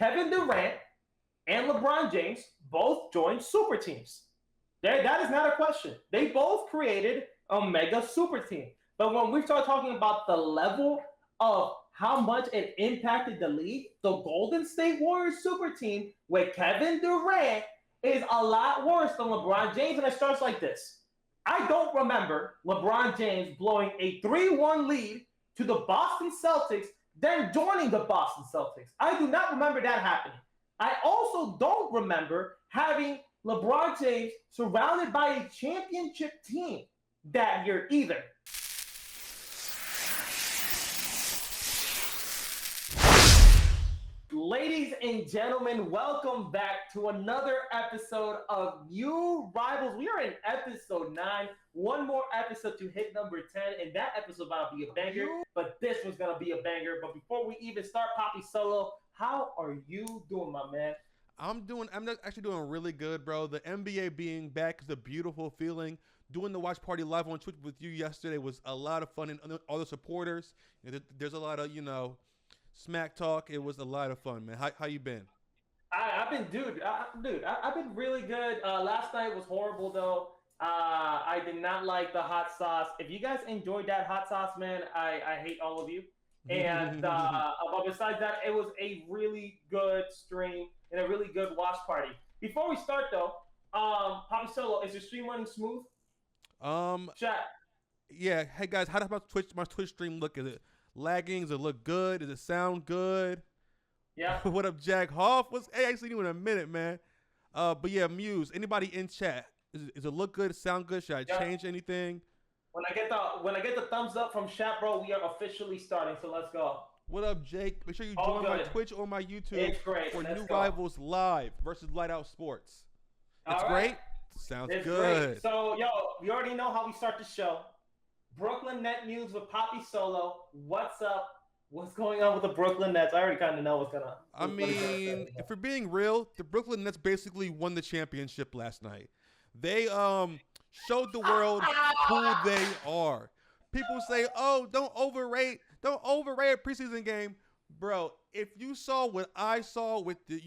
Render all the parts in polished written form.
Kevin Durant and LeBron James both joined super teams. That is not a question. They both created a mega super team. But when we start talking about the level of how much it impacted the league, the Golden State Warriors super team with Kevin Durant is a lot worse than LeBron James. And it starts like this. I don't remember LeBron James blowing a 3-1 lead to the Boston Celtics, then joining the Boston Celtics. I do not remember that happening. I also don't remember having LeBron James surrounded by a championship team that year either. Ladies and gentlemen, welcome back to another episode of New Rivals. We are in episode 9. One more episode to hit number 10, and that episode about to be a banger, but this one's going to be a banger. But before we even start, Poppy Solo, how are you doing, my man? I'm actually doing really good, bro. The NBA being back is a beautiful feeling. Doing the watch party live on Twitch with you yesterday was a lot of fun, and all the supporters. There's a lot of, smack talk. It was a lot of fun, man. How you been? I've been really good. Last night was horrible, though. I did not like the hot sauce. If you guys enjoyed that hot sauce, man, I hate all of you. And but besides that, it was a really good stream and a really good watch party. Before we start, though, Poppy Solo, is your stream running smooth? Chat. Yeah. Hey guys, how does my Twitch stream look? Is it lagging? Does it look good? Does it sound good? Yeah. What up, Jack Hoff? Hey, I ain't seen you in a minute, man. But yeah, Muse. Anybody in chat? Does it look good? Sound good? Should I change anything? When I get the thumbs up from chat, bro, we are officially starting. So let's go. What up, Jake? Make sure you join my Twitch or my YouTube for New Rivals Live versus Light Out Sports. That's great. Sounds good. Great. So, you already know how we start the show. Brooklyn Net News with Poppy Solo. What's up? What's going on with the Brooklyn Nets? I already kind of know what's going on. I mean, if we're being real, the Brooklyn Nets basically won the championship last night. They showed the world who they are. People say, "Oh, don't overrate a preseason game." Bro, if you saw what I saw with the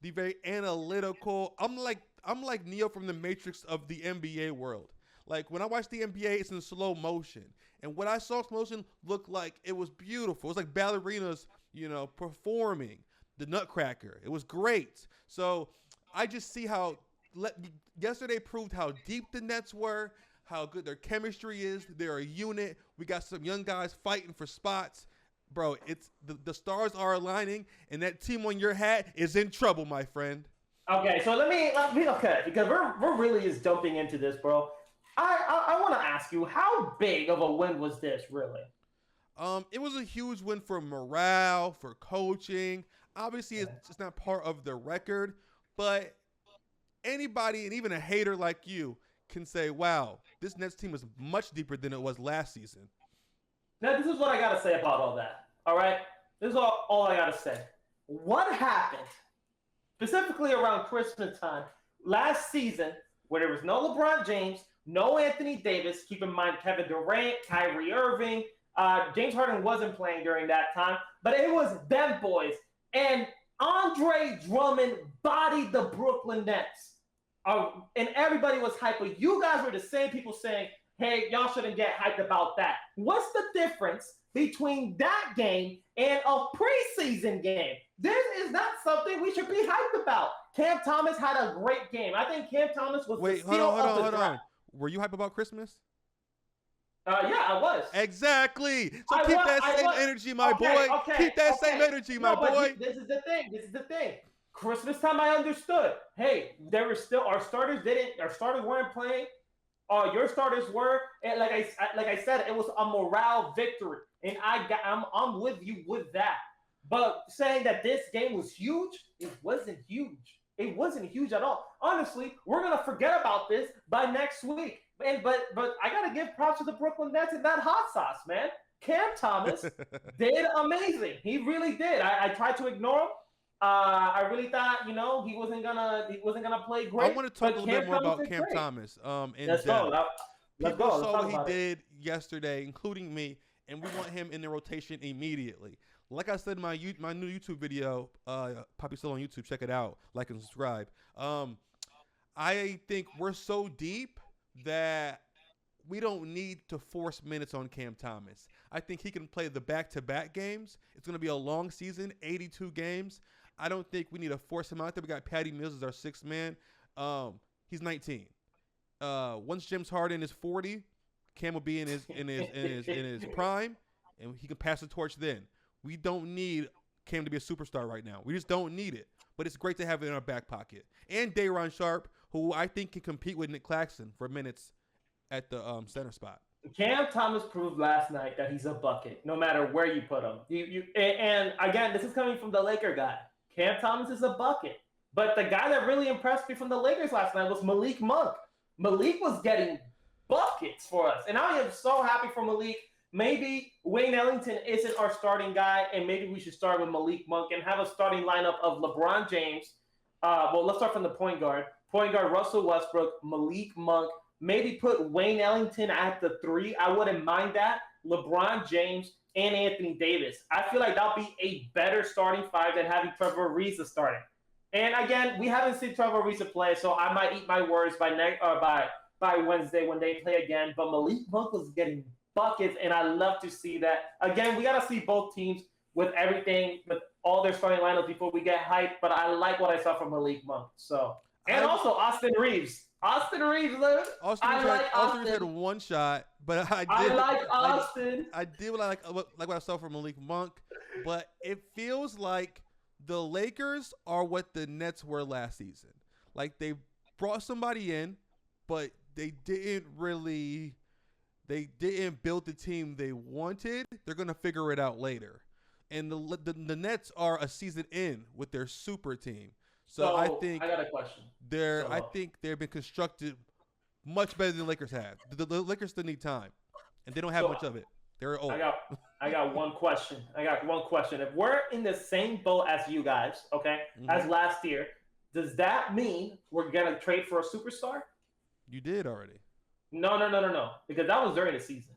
very analytical, I'm like Neo from the Matrix of the NBA world. Like, when I watch the NBA, it's in slow motion. And what I saw in slow motion looked like it was beautiful. It was like ballerinas, performing the Nutcracker. It was great. So I just see how yesterday proved how deep the Nets were, how good their chemistry is. They're a unit. We got some young guys fighting for spots. Bro, it's the stars are aligning, and that team on your hat is in trouble, my friend. Okay, so let me because we're really just jumping into this, bro. I want to ask you, how big of a win was this, really? It was a huge win for morale, for coaching. Obviously, it's not part of the record, but anybody, and even a hater like you, can say, wow, this Nets team is much deeper than it was last season. Now, this is what I got to say about all that, all right? This is all I got to say. What happened, specifically around Christmas time, last season, where there was no LeBron James, no Anthony Davis, keep in mind Kevin Durant, Kyrie Irving, James Harden wasn't playing during that time, but it was them boys. And Andre Drummond bodied the Brooklyn Nets. And everybody was hyped. You guys were the same people saying, hey, y'all shouldn't get hyped about that. What's the difference between that game and a preseason game? This is not something we should be hyped about. Cam Thomas had a great game. I think Cam Thomas was the steal of the draft. Were you hype about Christmas? Yeah, I was. Exactly. So keep that same energy, my boy. Keep that same energy, my boy. This is the thing. Christmas time, I understood. Hey, there were still our starters weren't playing. Your starters were, and like I said, it was a morale victory, and I'm with you with that. But saying that this game was huge, it wasn't huge. It wasn't huge at all. Honestly, we're gonna forget about this by next week. But I gotta give props to the Brooklyn Nets and that hot sauce, man. Cam Thomas did amazing. He really did. I tried to ignore him. I really thought, he wasn't gonna play great. I want to talk a little bit more about Cam Thomas. Let's go. People saw what he did yesterday, including me, and we want him in the rotation immediately. like I said in my new YouTube video, Poppy still on YouTube. Check it out. Like and subscribe. I think we're so deep that we don't need to force minutes on Cam Thomas. I think he can play the back-to-back games. It's going to be a long season, 82 games. I don't think we need to force him out there. We got Patty Mills as our sixth man. He's 19. Once James Harden is 40, Cam will be in his prime, and he can pass the torch then. We don't need Cam to be a superstar right now. We just don't need it. But it's great to have it in our back pocket. And Day'Ron Sharpe, who I think can compete with Nick Claxton for minutes at the center spot. Cam Thomas proved last night that he's a bucket, no matter where you put him. And again, this is coming from the Laker guy. Cam Thomas is a bucket. But the guy that really impressed me from the Lakers last night was Malik Monk. Malik was getting buckets for us. And I am so happy for Malik. Maybe Wayne Ellington isn't our starting guy, and maybe we should start with Malik Monk and have a starting lineup of LeBron James. Well, let's start from the point guard. Point guard Russell Westbrook, Malik Monk. Maybe put Wayne Ellington at the 3. I wouldn't mind that. LeBron James and Anthony Davis. I feel like that'll be a better starting 5 than having Trevor Ariza starting. And again, we haven't seen Trevor Ariza play, so I might eat my words by Wednesday when they play again. But Malik Monk was getting buckets, and I love to see that. Again, we got to see both teams with everything, with all their starting lineups before we get hyped. But I like what I saw from Malik Monk. So, and also Austin Reeves. Austin Reeves had one shot, but I did what I saw from Malik Monk, but it feels like the Lakers are what the Nets were last season. Like they brought somebody in, but they didn't build the team they wanted. They're gonna figure it out later. And the Nets are a season in with their super team. So I think I got a question. I think they've been constructed much better than the Lakers have. The Lakers still need time, and they don't have much of it. They're old. I got one question. If we're in the same boat as you guys, okay, as last year, does that mean we're gonna trade for a superstar? You did already. No. Because that was during the season.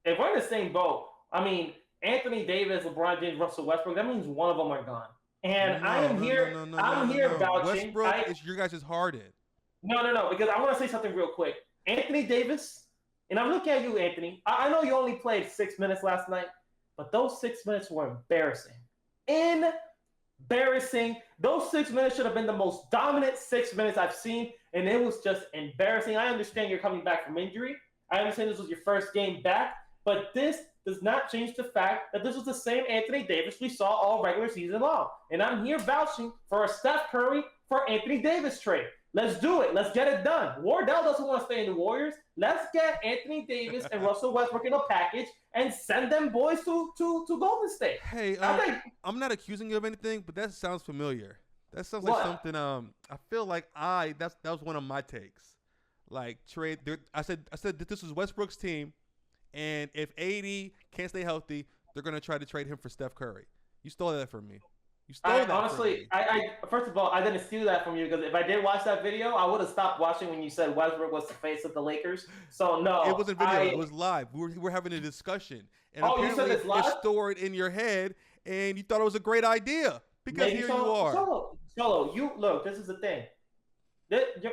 If we're in the same boat, I mean, Anthony Davis, LeBron James, Russell Westbrook, that means one of them are gone. And I'm here vouching. Westbrook is your guys' Harden. No, because I want to say something real quick. Anthony Davis, and I'm looking at you, Anthony. I know you only played 6 minutes last night, but those 6 minutes were embarrassing. Embarrassing. Those 6 minutes should have been the most dominant 6 minutes I've seen, and it was just embarrassing. I understand you're coming back from injury. I understand this was your first game back, but this does not change the fact that this was the same Anthony Davis we saw all regular season long. And I'm here vouching for a Steph Curry for Anthony Davis trade. Let's do it. Let's get it done. Wardell doesn't want to stay in the Warriors. Let's get Anthony Davis and Russell Westbrook in a package and send them boys to Golden State. Hey, I'm not accusing you of anything, but that sounds familiar. That sounds like something. I feel like that was one of my takes. Like trade. I said that this was Westbrook's team. And if AD can't stay healthy, they're going to try to trade him for Steph Curry. You stole that from me. Honestly, first of all, I didn't steal that from you because if I did watch that video, I would have stopped watching when you said Westbrook was the face of the Lakers. So, no. It wasn't video. It was live. We were having a discussion. And you said it's live? It's stored in your head, and you thought it was a great idea because here you are. Solo, look, this is the thing.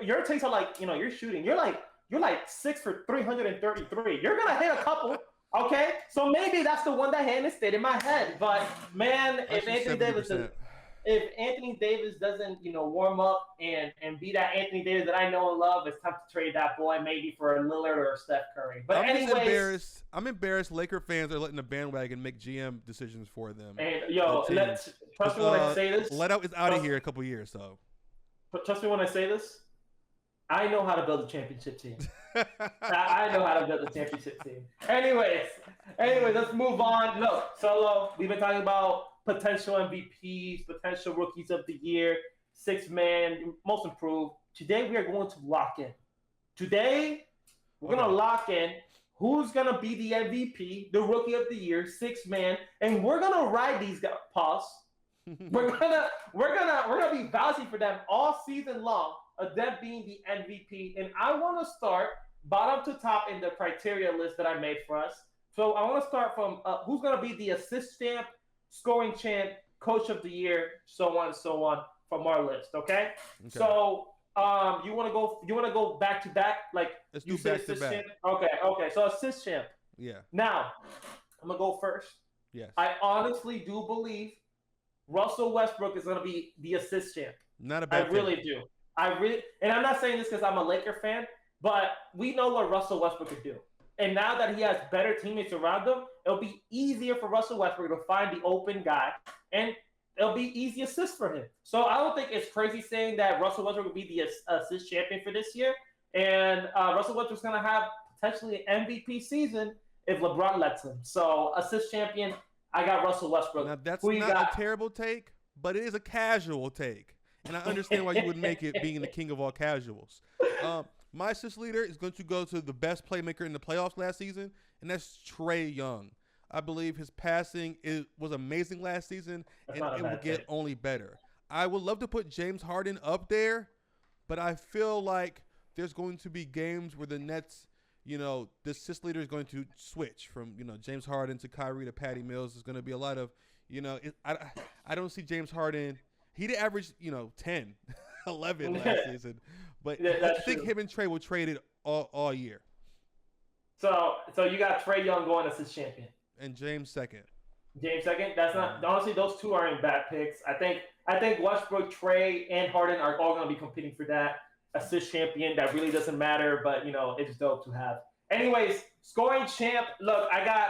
Your takes are like, you're shooting. You're like 6 for 333. You're gonna hit a couple, okay? So maybe that's the one that stayed in my head. But man, if Anthony Davis doesn't, warm up and be that Anthony Davis that I know and love, it's time to trade that boy maybe for a Lillard or a Steph Curry. But I'm embarrassed. Laker fans are letting the bandwagon make GM decisions for them. And trust me when I say this. Let out is out of here a couple years, so. But trust me when I say this. I know how to build a championship team. I know how to build a championship team. Anyways, let's move on. Look, Solo, we've been talking about potential MVPs, potential rookies of the year, 6-man, most improved. Today, we are going to lock in. Today, we're going to lock in who's going to be the MVP, the rookie of the year, 6-man, and we're going to ride these guys. Pause. We're gonna be vouching for them all season long. Of them being the MVP. And I want to start bottom to top in the criteria list that I made for us. So I want to start from who's going to be the assist champ, scoring champ, coach of the year, so on and so on from our list. Okay. So you want to go? You want to go back to back? Like Let's you do say back to assist back. champ. Okay. Okay. So assist champ. Yeah. Now I'm gonna go first. Yes. I honestly do believe Russell Westbrook is going to be the assist champ. Not a bad I really do. And I'm not saying this because I'm a Laker fan, but we know what Russell Westbrook could do. And now that he has better teammates around him, it'll be easier for Russell Westbrook to find the open guy, and it'll be easy assist for him. So I don't think it's crazy saying that Russell Westbrook will be the assist champion for this year, and Russell Westbrook's going to have potentially an MVP season if LeBron lets him. So assist champion, I got Russell Westbrook. Now that's not a terrible take, but it is a casual take, and I understand why you would make it being the king of all casuals. My assist leader is going to go to the best playmaker in the playoffs last season, and that's Trae Young. I believe his passing was amazing last season, and it will get only better. I would love to put James Harden up there, but I feel like there's going to be games where the Nets, the assist leader is going to switch from, James Harden to Kyrie to Patty Mills. There's going to be a lot of, I don't see James Harden. He did average, 10, 11 last season. But I think him and Trae will trade it all year. So you got Trae Young going as his champion. And James second. James second? That's not, honestly, those two aren't bad picks. I think Westbrook, Trae, and Harden are all going to be competing for that assist champion. That really doesn't matter, but it's dope to have. Anyways, scoring champ. Look, I got,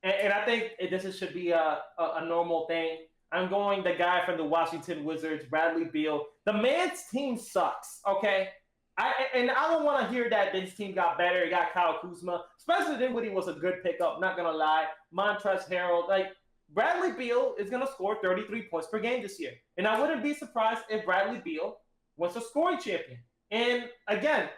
and I think this should be a normal thing. I'm going the guy from the Washington Wizards, Bradley Beal. The man's team sucks. Okay, I don't want to hear that this team got better. He got Kyle Kuzma, especially Dinwiddie was a good pickup. Not gonna lie, Montrezl Harrell. Like Bradley Beal is gonna score 33 points per game this year, and I wouldn't be surprised if Bradley Beal was a scoring champion. And again,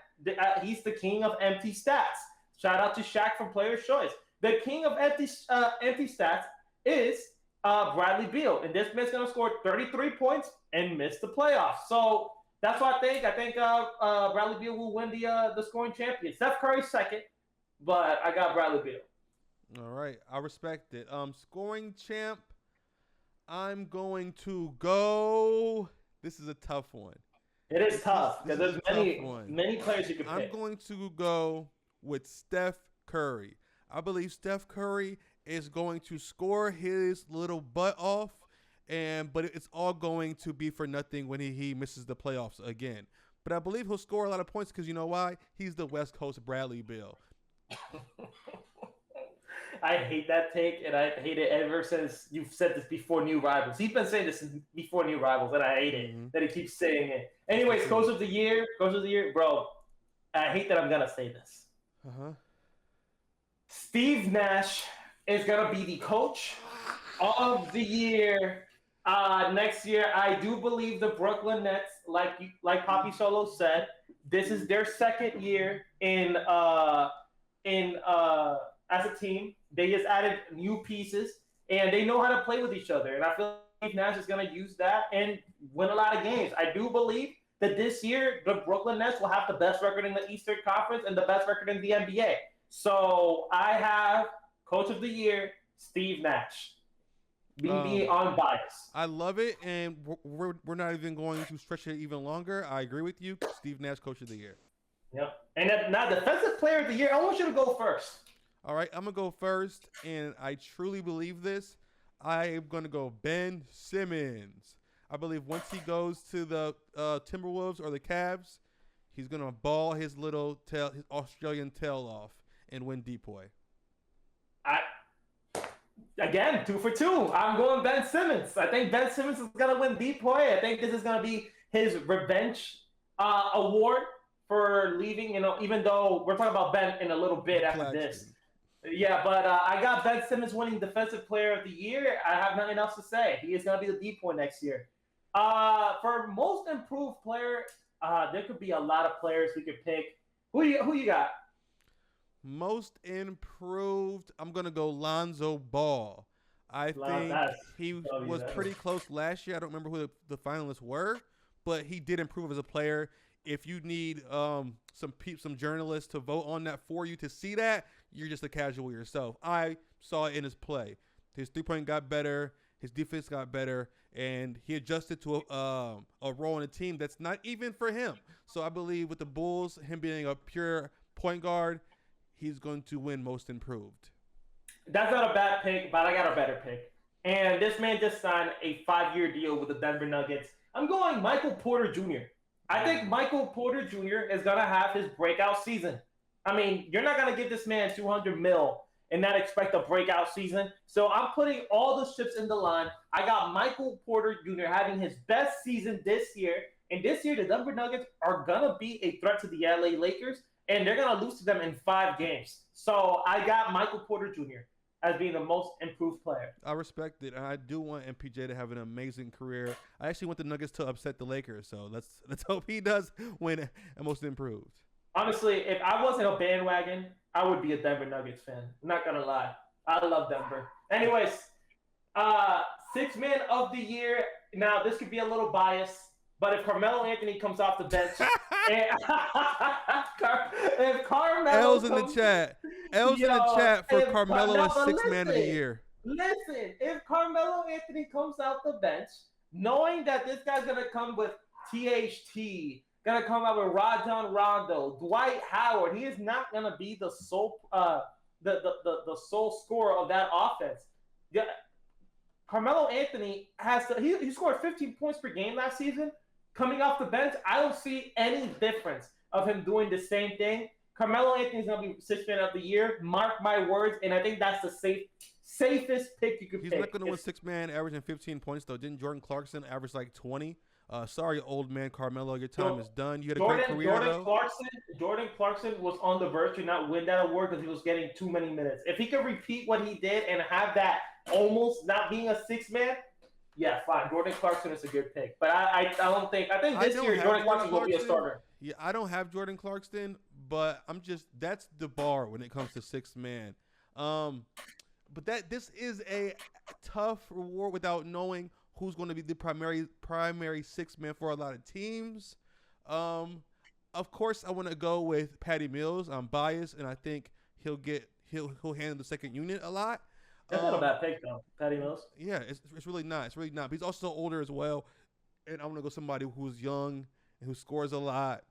he's the king of empty stats. Shout out to Shaq from Player's Choice. The king of empty stats is Bradley Beal, and this man's gonna score 33 points and miss the playoffs. So that's what I think. I think Bradley Beal will win the scoring champion. Steph Curry's second, but I got Bradley Beal. All right, I respect it. Scoring champ, I'm going to go. This is a tough one. It is tough because there's many players you can pick. I'm going to go with Steph Curry. I believe Steph Curry is going to score his little butt off, but it's all going to be for nothing when he misses the playoffs again. But I believe he'll score a lot of points because you know why? He's the West Coast Bradley Beal. I hate that take, and I hate it ever since you've said this before New Rivals. He's been saying this before New Rivals, and I hate it that he keeps saying it. Anyways, Coach of the Year, bro. I hate that I'm gonna say this. Steve Nash is gonna be the Coach of the Year next year. I do believe the Brooklyn Nets, like Papi Solo said, this is their second year in as a team. They just added new pieces, and they know how to play with each other. And I feel like Steve Nash is going to use that and win a lot of games. I do believe that this year the Brooklyn Nets will have the best record in the Eastern Conference and the best record in the NBA. So I have Coach of the Year, Steve Nash. Being unbiased. I love it, and we're not even going to stretch it even longer. I agree with you. Steve Nash, Coach of the Year. Yep. And now Defensive Player of the Year, I want you to go first. All right, I'm going to go first, and I truly believe this. I am going to go Ben Simmons. I believe once he goes to the Timberwolves or the Cavs, he's going to ball his Australian tail off and win Depoy. Again, 2 for 2. I'm going Ben Simmons. I think Ben Simmons is going to win Depoy. I think this is going to be his revenge award for leaving, even though we're talking about Ben in a little bit after this. Yeah, but I got Ben Simmons winning Defensive Player of the Year. I have nothing else to say. He is going to be the Depoy next year. For Most Improved Player, there could be a lot of players we could pick. Who you got? Most Improved, I'm going to go Lonzo Ball. I think he was pretty close last year. I don't remember who the finalists were, but he did improve as a player. If you need some journalists to vote on that for you to see that, you're just a casual yourself. I saw it in his play. His 3-point got better. His defense got better, and he adjusted to a role in a team that's not even for him. So I believe with the Bulls, him being a pure point guard, he's going to win Most Improved. That's not a bad pick, but I got a better pick. And this man just signed a 5-year deal with the Denver Nuggets. I'm going Michael Porter Jr. I think Michael Porter Jr. is going to have his breakout season. I mean, you're not going to give this man $200 million and not expect a breakout season. So I'm putting all the chips in the line. I got Michael Porter Jr. having his best season this year. And this year, the Denver Nuggets are going to be a threat to the LA Lakers, and they're going to lose to them in 5 games. So I got Michael Porter Jr. as being the most improved player. I respect it, and I do want MPJ to have an amazing career. I actually want the Nuggets to upset the Lakers, so let's hope he does win a Most Improved. Honestly, if I wasn't a bandwagon, I would be a Denver Nuggets fan. I'm not going to lie. I love Denver. Anyways, 6th man of the year. Now, this could be a little biased, but if Carmelo Anthony comes off the bench, if Carmelo L's in the chat. L's in the chat for Carmelo as 6th man of the year. Listen, if Carmelo Anthony comes out the bench, knowing that this guy's going to come with THT, going to come out with Rajon Rondo, Dwight Howard. He is not going to be the sole the sole scorer of that offense. Yeah, Carmelo Anthony has to, he scored 15 points per game last season. Coming off the bench, I don't see any difference of him doing the same thing. Carmelo Anthony's going to be 6th man of the year. Mark my words, and I think that's the safest pick you could pick. He's not going to win 6th man averaging 15 points, though. Didn't Jordan Clarkson average like 20? Sorry, old man Carmelo, your time is done. You had a great career, Jordan Clarkson was on the verge to not win that award because he was getting too many minutes. If he could repeat what he did and have that almost not being a 6th man, yeah, fine. Jordan Clarkson is a good pick. But I don't think – I think this year Jordan Clarkson will be a starter. Yeah, I don't have Jordan Clarkson, but I'm just – that's the bar when it comes to 6th man. But this is a tough reward without knowing – who's going to be the primary 6th man for a lot of teams. Of course, I want to go with Patty Mills. I'm biased, and I think he'll handle the second unit a lot. That's not a bad pick, though, Patty Mills. Yeah, it's really not. It's really not. But he's also older as well, and I want to go somebody who's young and who scores a lot.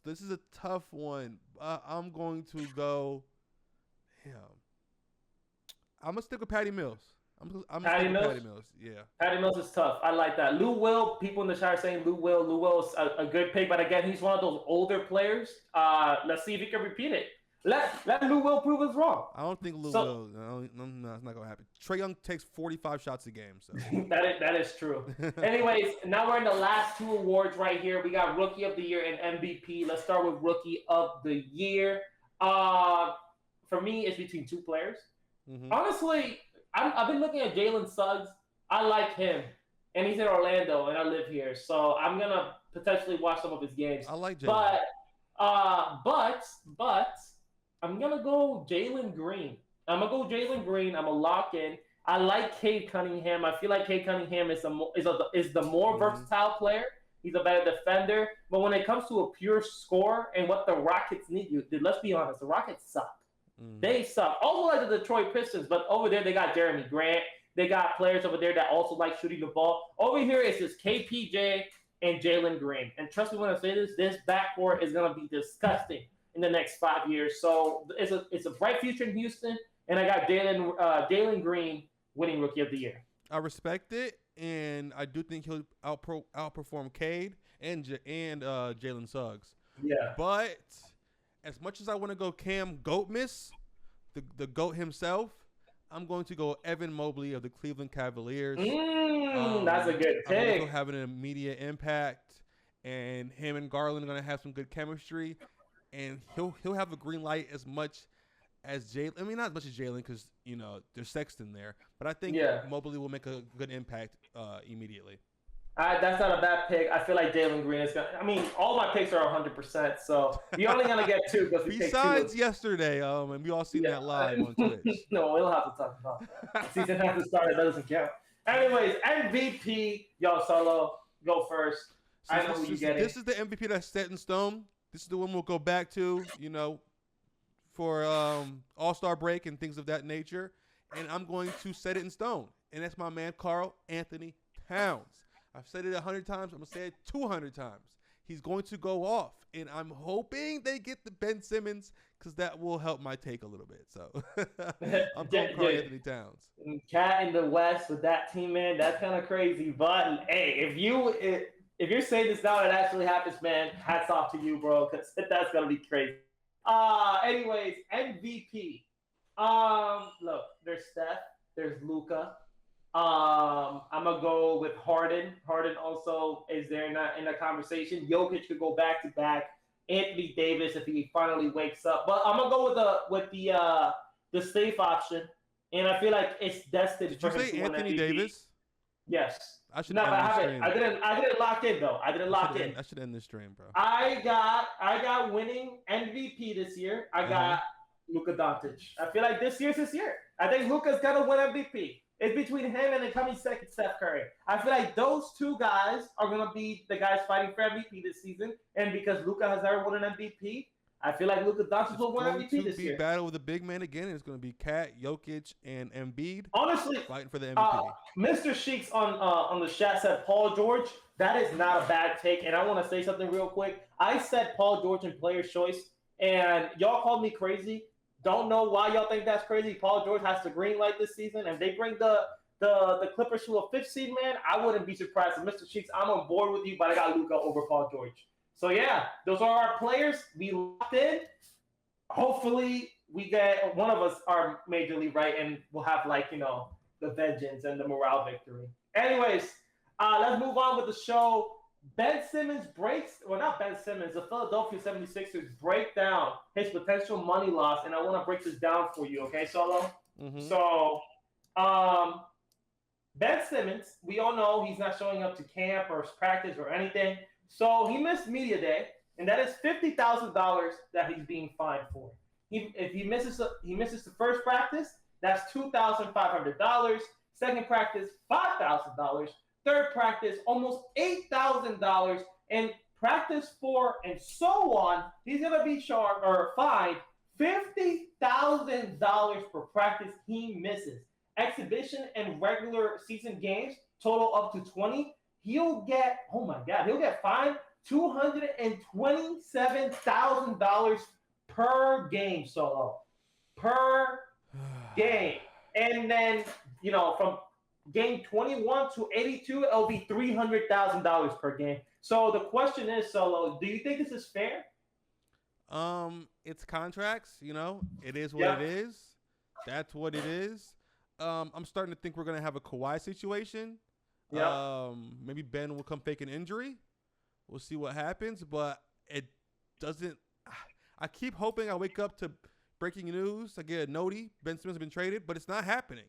So this is a tough one. I'm going to go – I'm going to stick with Patty Mills. Patty Mills? Patty Mills, yeah. Patty Mills is tough. I like that. Lou Will, people in the chat are saying Lou Will. Lou Will is a good pick, but again, he's one of those older players. Let's see if he can repeat it. Let Lou Will prove us wrong. I don't think Lou will. No, it's not going to happen. Trae Young takes 45 shots a game. So that is true. Anyways, now we're in the last 2 awards right here. We got Rookie of the Year and MVP. Let's start with Rookie of the Year. For me, it's between 2 players. Mm-hmm. Honestly, I've been looking at Jalen Suggs. I like him, and he's in Orlando, and I live here, so I'm gonna potentially watch some of his games. I like Jalen, but I'm gonna go Jalen Green. I'm gonna lock in. I like Cade Cunningham. I feel like Cade Cunningham is the more versatile player. He's a better defender, but when it comes to a pure score and what the Rockets need, let's be honest, the Rockets suck. They suck. Also like the Detroit Pistons, but over there they got Jeremy Grant. They got players over there that also like shooting the ball. Over here it's just KPJ and Jalen Green. And trust me when I say this backcourt is going to be disgusting in the next 5 years. So it's a bright future in Houston, and I got Jalen Green winning Rookie of the Year. I respect it, and I do think he'll outperform Cade and Jalen Suggs. Yeah. But as much as I want to go Cam Goatmas, the GOAT himself, I'm going to go Evan Mobley of the Cleveland Cavaliers. That's a good pick. He'll have an immediate impact, and him and Garland are going to have some good chemistry, and he'll have a green light as much as Jalen. I mean, not as much as Jalen because, there's Sexton there, but I think Mobley will make a good impact immediately. That's not a bad pick. I feel like Jalen Green is going to – I mean, all my picks are 100%, so you're only going to get 2 because we Besides yesterday, and we all seen that live on Twitch. No, we don't have to talk about it. Season hasn't started. That doesn't count. Anyways, MVP. Yo, Solo, go first. I know who you're getting. This is the MVP that's set in stone. This is the one we'll go back to, for All-Star break and things of that nature. and I'm going to set it in stone. And that's my man, Karl Anthony Towns. I've said it 100 times. I'm going to say it 200 times. He's going to go off, and I'm hoping they get the Ben Simmons because that will help my take a little bit. So I'm going Karl Anthony Towns. Cat in the West with that team, man, that's kind of crazy. But hey, if you're saying this now, it actually happens, man. Hats off to you, bro, because that's gonna be crazy. Anyways, MVP. Look, there's Steph, there's Luka. I'm gonna go with Harden. Harden also is there in the conversation. Jokic could go back to back. Anthony Davis if he finally wakes up. But I'm gonna go with the safe option, and I feel like it's destined Did for you him say to win Anthony MVP. Davis? Yes. I should No, but end I this haven't. stream. I didn't lock in though. I didn't lock in. I should end this stream, bro. I got winning MVP this year. I got Luka Doncic. I feel like this year's his year. I think Luka's gonna win MVP. It's between him and the coming second Steph Curry. I feel like those two guys are gonna be the guys fighting for MVP this season. And because Luka has never won an MVP, I feel like Luka Doncic will win MVP this year. Battle with the big man again. It's going to be Cat, Jokic, and Embiid. Honestly, fighting for the MVP. Mr. Sheeks on the chat said Paul George. That is not a bad take, and I want to say something real quick. I said Paul George in player's choice, and y'all called me crazy. Don't know why y'all think that's crazy. Paul George has to green light this season, and they bring the Clippers to a 5th seed, man. I wouldn't be surprised. And Mr. Sheeks, I'm on board with you, but I got Luka over Paul George. So yeah, those are our players. We locked in. Hopefully, we get one of us are majorly right, and we'll have the vengeance and the morale victory. Anyways, let's move on with the show. Ben Simmons not Ben Simmons, the Philadelphia 76ers break down his potential money loss, and I want to break this down for you, okay, Solo? Mm-hmm. So, Ben Simmons, we all know he's not showing up to camp or practice or anything. So he missed media day, and that is $50,000 that he's being fined for. If he misses the first practice, that's $2,500. Second practice, $5,000. Third practice, almost $8,000. And practice 4 and so on, he's gonna be charged or fined $50,000 per practice he misses. Exhibition and regular season games total up to 20. He'll get fined $227,000 per game, Solo. Per game. And then, from game 21 to 82, it'll be $300,000 per game. So the question is, Solo, do you think this is fair? It's contracts, it is what it is. That's what it is. I'm starting to think we're going to have a Kawhi situation. Yeah. Maybe Ben will come fake an injury. We'll see what happens, but it doesn't. I keep hoping I wake up to breaking news. I get a noti. Ben Simmons has been traded, but it's not happening.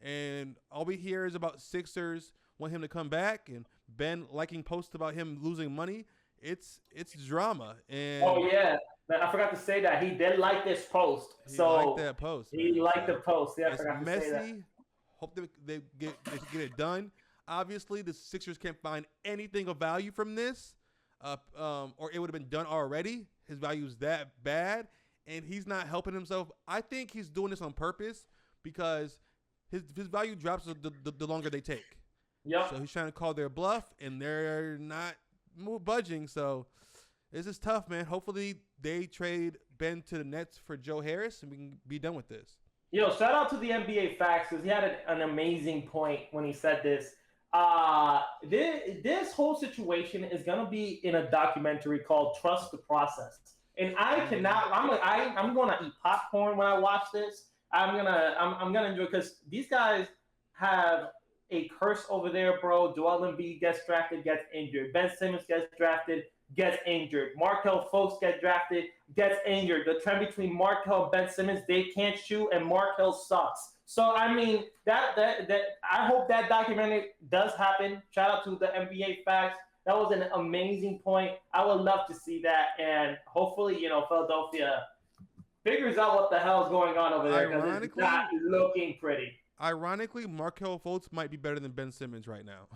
And all we hear is about Sixers want him to come back, and Ben liking posts about him losing money. It's drama. And oh yeah, I forgot to say that he did like this post. He liked that post. He liked the post. Yeah, I forgot messy. To say that. Hope they get it done. Obviously, the Sixers can't find anything of value from this, or it would have been done already. His value is that bad, and he's not helping himself. I think he's doing this on purpose because his value drops the longer they take. Yep. So he's trying to call their bluff, and they're not budging. So this is tough, man. Hopefully they trade Ben to the Nets for Joe Harris, and we can be done with this. Yo, shout out to the NBA Facts because he had an amazing point when he said this. This whole situation is gonna be in a documentary called "Trust the Process," and I cannot. I'm gonna eat popcorn when I watch this. I'm gonna enjoy because these guys have a curse over there, bro. Joel Embiid gets drafted, gets injured. Ben Simmons gets drafted, gets injured. Markelle Fultz gets drafted, gets injured. The trend between Markelle and Ben Simmons, they can't shoot, and Markelle sucks. So I mean that I hope that documentary does happen. Shout out to the NBA Facts. That was an amazing point. I would love to see that, and hopefully, Philadelphia figures out what the hell is going on over there because it's not looking pretty. Ironically, Markelle Fultz might be better than Ben Simmons right now.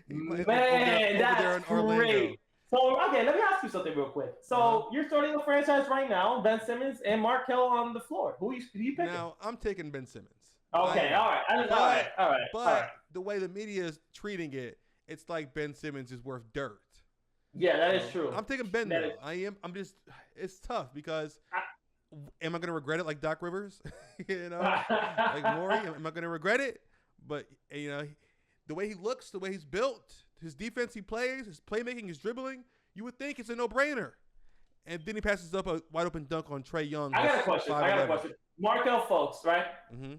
Man, that's great. So, okay, let me ask you something real quick. So, you're starting a franchise. franchise right now, Ben Simmons and Markel on the floor. Who you picking? Now, I'm taking Ben Simmons. Okay, all right. All right. But the way the media is treating it, it's like Ben Simmons is worth dirt. Yeah, that is true. I'm taking Ben though. I'm just. It's tough because. Am I gonna regret it like Doc Rivers? Like Maury? Am I gonna regret it? But the way he looks, the way he's built, his defense he plays, his playmaking, his dribbling, you would think it's a no-brainer. And then he passes up a wide open dunk on Trae Young. I got a question. Markel Fultz, right? Mm-hmm.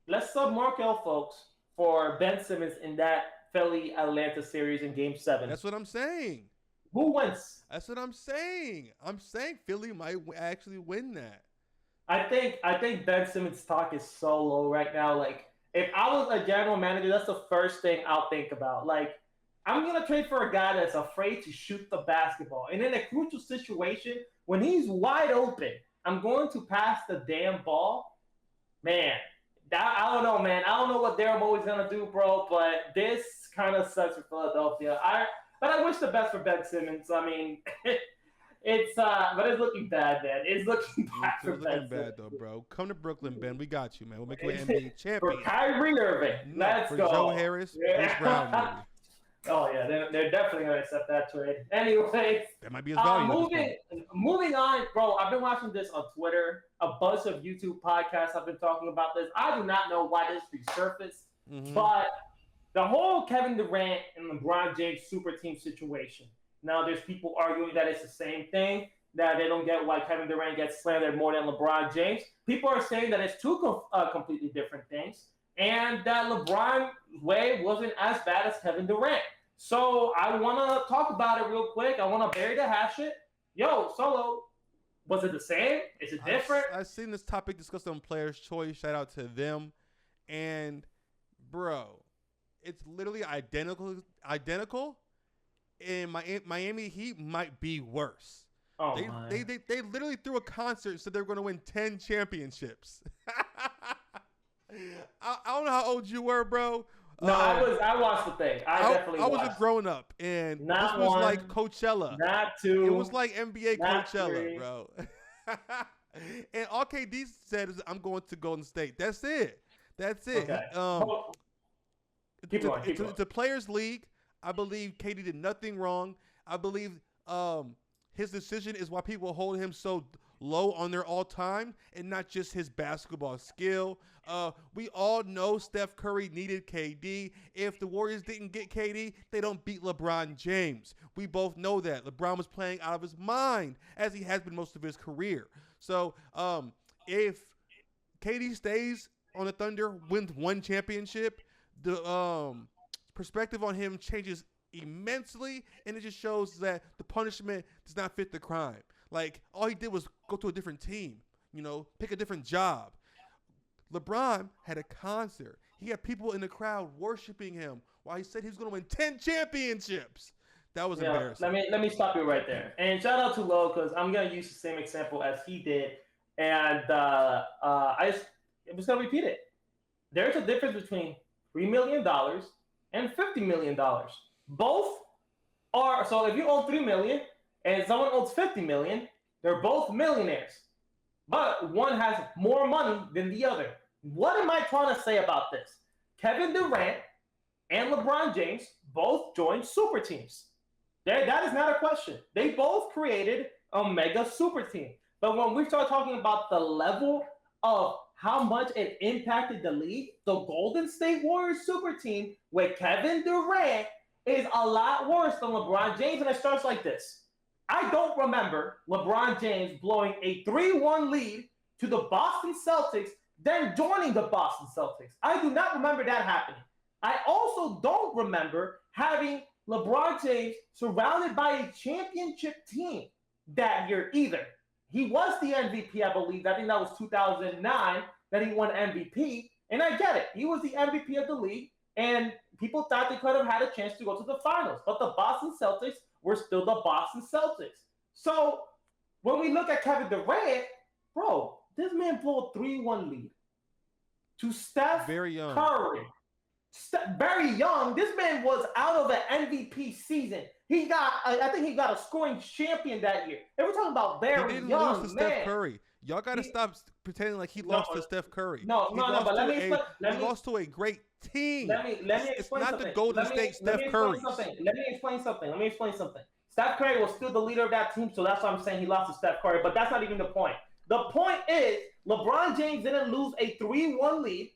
Let's sub Markel Fultz for Ben Simmons in that Philly Atlanta series in Game 7. That's what I'm saying. Who wins? That's what I'm saying. I'm saying Philly might actually win that. I think Ben Simmons' stock is so low right now. Like, if I was a general manager, that's the first thing I'll think about. Like, I'm going to trade for a guy that's afraid to shoot the basketball. And in a crucial situation, when he's wide open, I'm going to pass the damn ball. Man, I don't know, man. I don't know what Daryl Morey's going to do, bro, but this kind of sucks for Philadelphia. But I wish the best for Ben Simmons. I mean, but it's looking bad, man. It's looking bad for Ben Simmons. It's looking bad, though, bro. Come to Brooklyn, Ben. We got you, man. We'll make you an NBA champion. For Kyrie Irving. Let's go. For Joe Harris, Chris Brown, maybe. Oh, yeah. They're definitely going to accept that trade. Anyways. That might be his value. Moving on, bro. I've been watching this on Twitter. A bunch of YouTube podcasts have been talking about this. I do not know why this resurfaced, but the whole Kevin Durant and LeBron James super team situation. Now, there's people arguing that it's the same thing, that they don't get why Kevin Durant gets slandered more than LeBron James. People are saying that it's two completely different things, and that LeBron's way wasn't as bad as Kevin Durant. So I want to talk about it real quick. I want to bury the hatchet. Yo, Solo, was it the same? Is it different? I've seen this topic discussed on Players' Choice. Shout out to them. And, bro, it's literally identical. And Miami Heat might be worse. Oh, they literally threw a concert and said they were going to win 10 championships. I don't know how old you were, bro. No, I watched the thing. I was a grown up, and not this was one, like Coachella. Not two. It was like NBA Coachella, three. Bro. And all KD said is, "I'm going to Golden State." That's it. Okay. It's a players' league. I believe KD did nothing wrong. I believe his decision is why people hold him so low on their all-time and not just his basketball skill. We all know Steph Curry needed KD. If the Warriors didn't get KD, they don't beat LeBron James. We both know that. LeBron was playing out of his mind, as he has been most of his career. So if KD stays on the Thunder, wins one championship, the perspective on him changes immensely, and it just shows that the punishment does not fit the crime. Like, all he did was go to a different team, pick a different job. LeBron had a concert. He had people in the crowd worshiping him while he said he was going to win 10 championships. That was embarrassing. Let me stop you right there. And shout out to Lo, because I'm going to use the same example as he did. And I was going to repeat it. There's a difference between $3 million and $50 million. Both are, so if you own $3 million and someone owns $50 million, they're both millionaires. But one has more money than the other. What am I trying to say about this? Kevin Durant and LeBron James both joined super teams. That is not a question. They both created a mega super team. But when we start talking about the level of how much it impacted the league, the Golden State Warriors super team with Kevin Durant is a lot worse than LeBron James. And it starts like this. I don't remember LeBron James blowing a 3-1 lead to the Boston Celtics, then joining the Boston Celtics. I do not remember that happening. I also don't remember having LeBron James surrounded by a championship team that year either. He was the MVP, I believe. I think that was 2009 that he won MVP. And I get it. He was the MVP of the league. And people thought they could have had a chance to go to the finals. But the Boston Celtics were still the Boston Celtics. So when we look at Kevin Durant, bro, this man blew a 3-1 lead to Steph Very young. Curry. very young. This man was out of an MVP season. He got, I think he got a scoring champion that year. And we're talking about very He didn't young, lose to man. Steph Curry. Y'all got to stop pretending like he lost to Steph Curry. No, but let me explain. He lost to a great team. Let me explain something. It's not the Golden State Steph Curry. Let me explain something. Steph Curry was still the leader of that team, so that's why I'm saying he lost to Steph Curry. But that's not even the point. The point is LeBron James didn't lose a 3-1 lead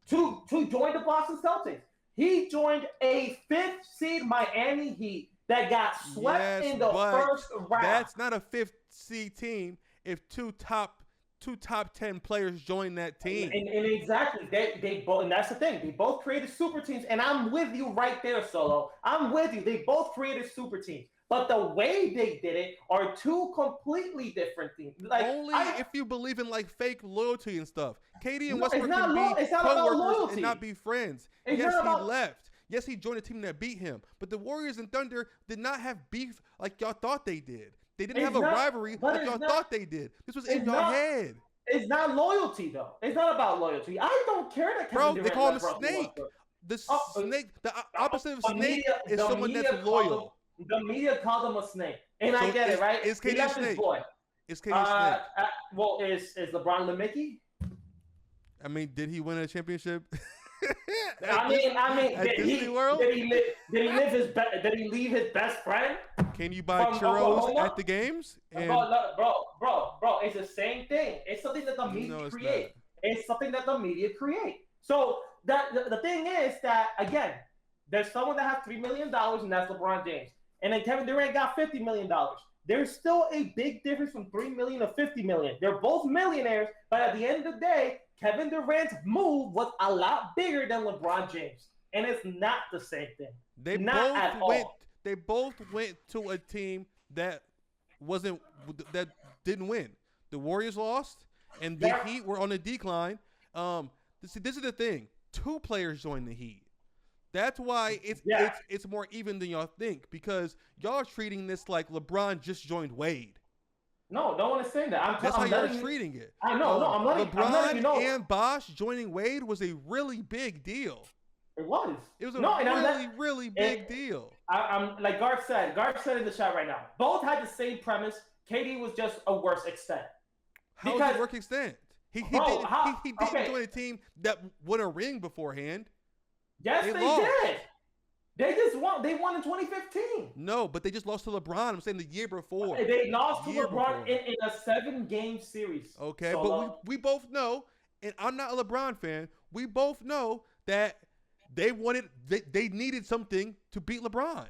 to join the Boston Celtics. He joined a 5th seed Miami Heat that got swept in the first round. That's not a 5th seed team if two top 10 players join that team. And exactly, they both, and that's the thing. They both created super teams, and I'm with you right there, Solo. I'm with you. They both created super teams, but the way they did it are two completely different things. Like if you believe in like fake loyalty and stuff. KD and Westbrook can be co-workers and not be friends. He left. Yes, he joined a team that beat him, but the Warriors and Thunder did not have beef like y'all thought they did. They didn't have a rivalry like y'all thought they did. This was in your head. It's not loyalty, though. It's not about loyalty. I don't care that Kevin Durant, they call him a snake. Snake, the opposite of snake is someone that's loyal. The media called him a snake. And I get it, right? Is KD a snake? Is KD a snake? Well, is LeBron the Mickey? I mean, did he win a championship? I mean, did he leave his best friend? Can you buy churros at the games? Bro, it's the same thing. It's something that the media create. It's something that the media create. So the thing is that, again, there's someone that has $3 million, and that's LeBron James. And then Kevin Durant got $50 million. There's still a big difference from $3 million to $50 million. They're both millionaires, but at the end of the day, Kevin Durant's move was a lot bigger than LeBron James, and it's not the same thing. They both went to a team that didn't win. The Warriors lost, and the Heat were on a decline. This is the thing. 2 players joined the Heat. That's why it's more even than y'all think, because y'all are treating this like LeBron just joined Wade. No, don't want to say that. That's how you're treating it. I know. I'm letting you know. LeBron and Bosh joining Wade was a really big deal. It was. It was really big deal. I'm like Garth said in the chat right now. Both had the same premise. KD was just a worse extent. How was it a worse extent? He didn't join a team that won a ring beforehand. Yes, they did. They just won. They won in 2015. No, but they just lost to LeBron. I'm saying the year before. They lost to LeBron in a 7-game series. Okay, but we both know, and I'm not a LeBron fan. We both know that they needed something to beat LeBron.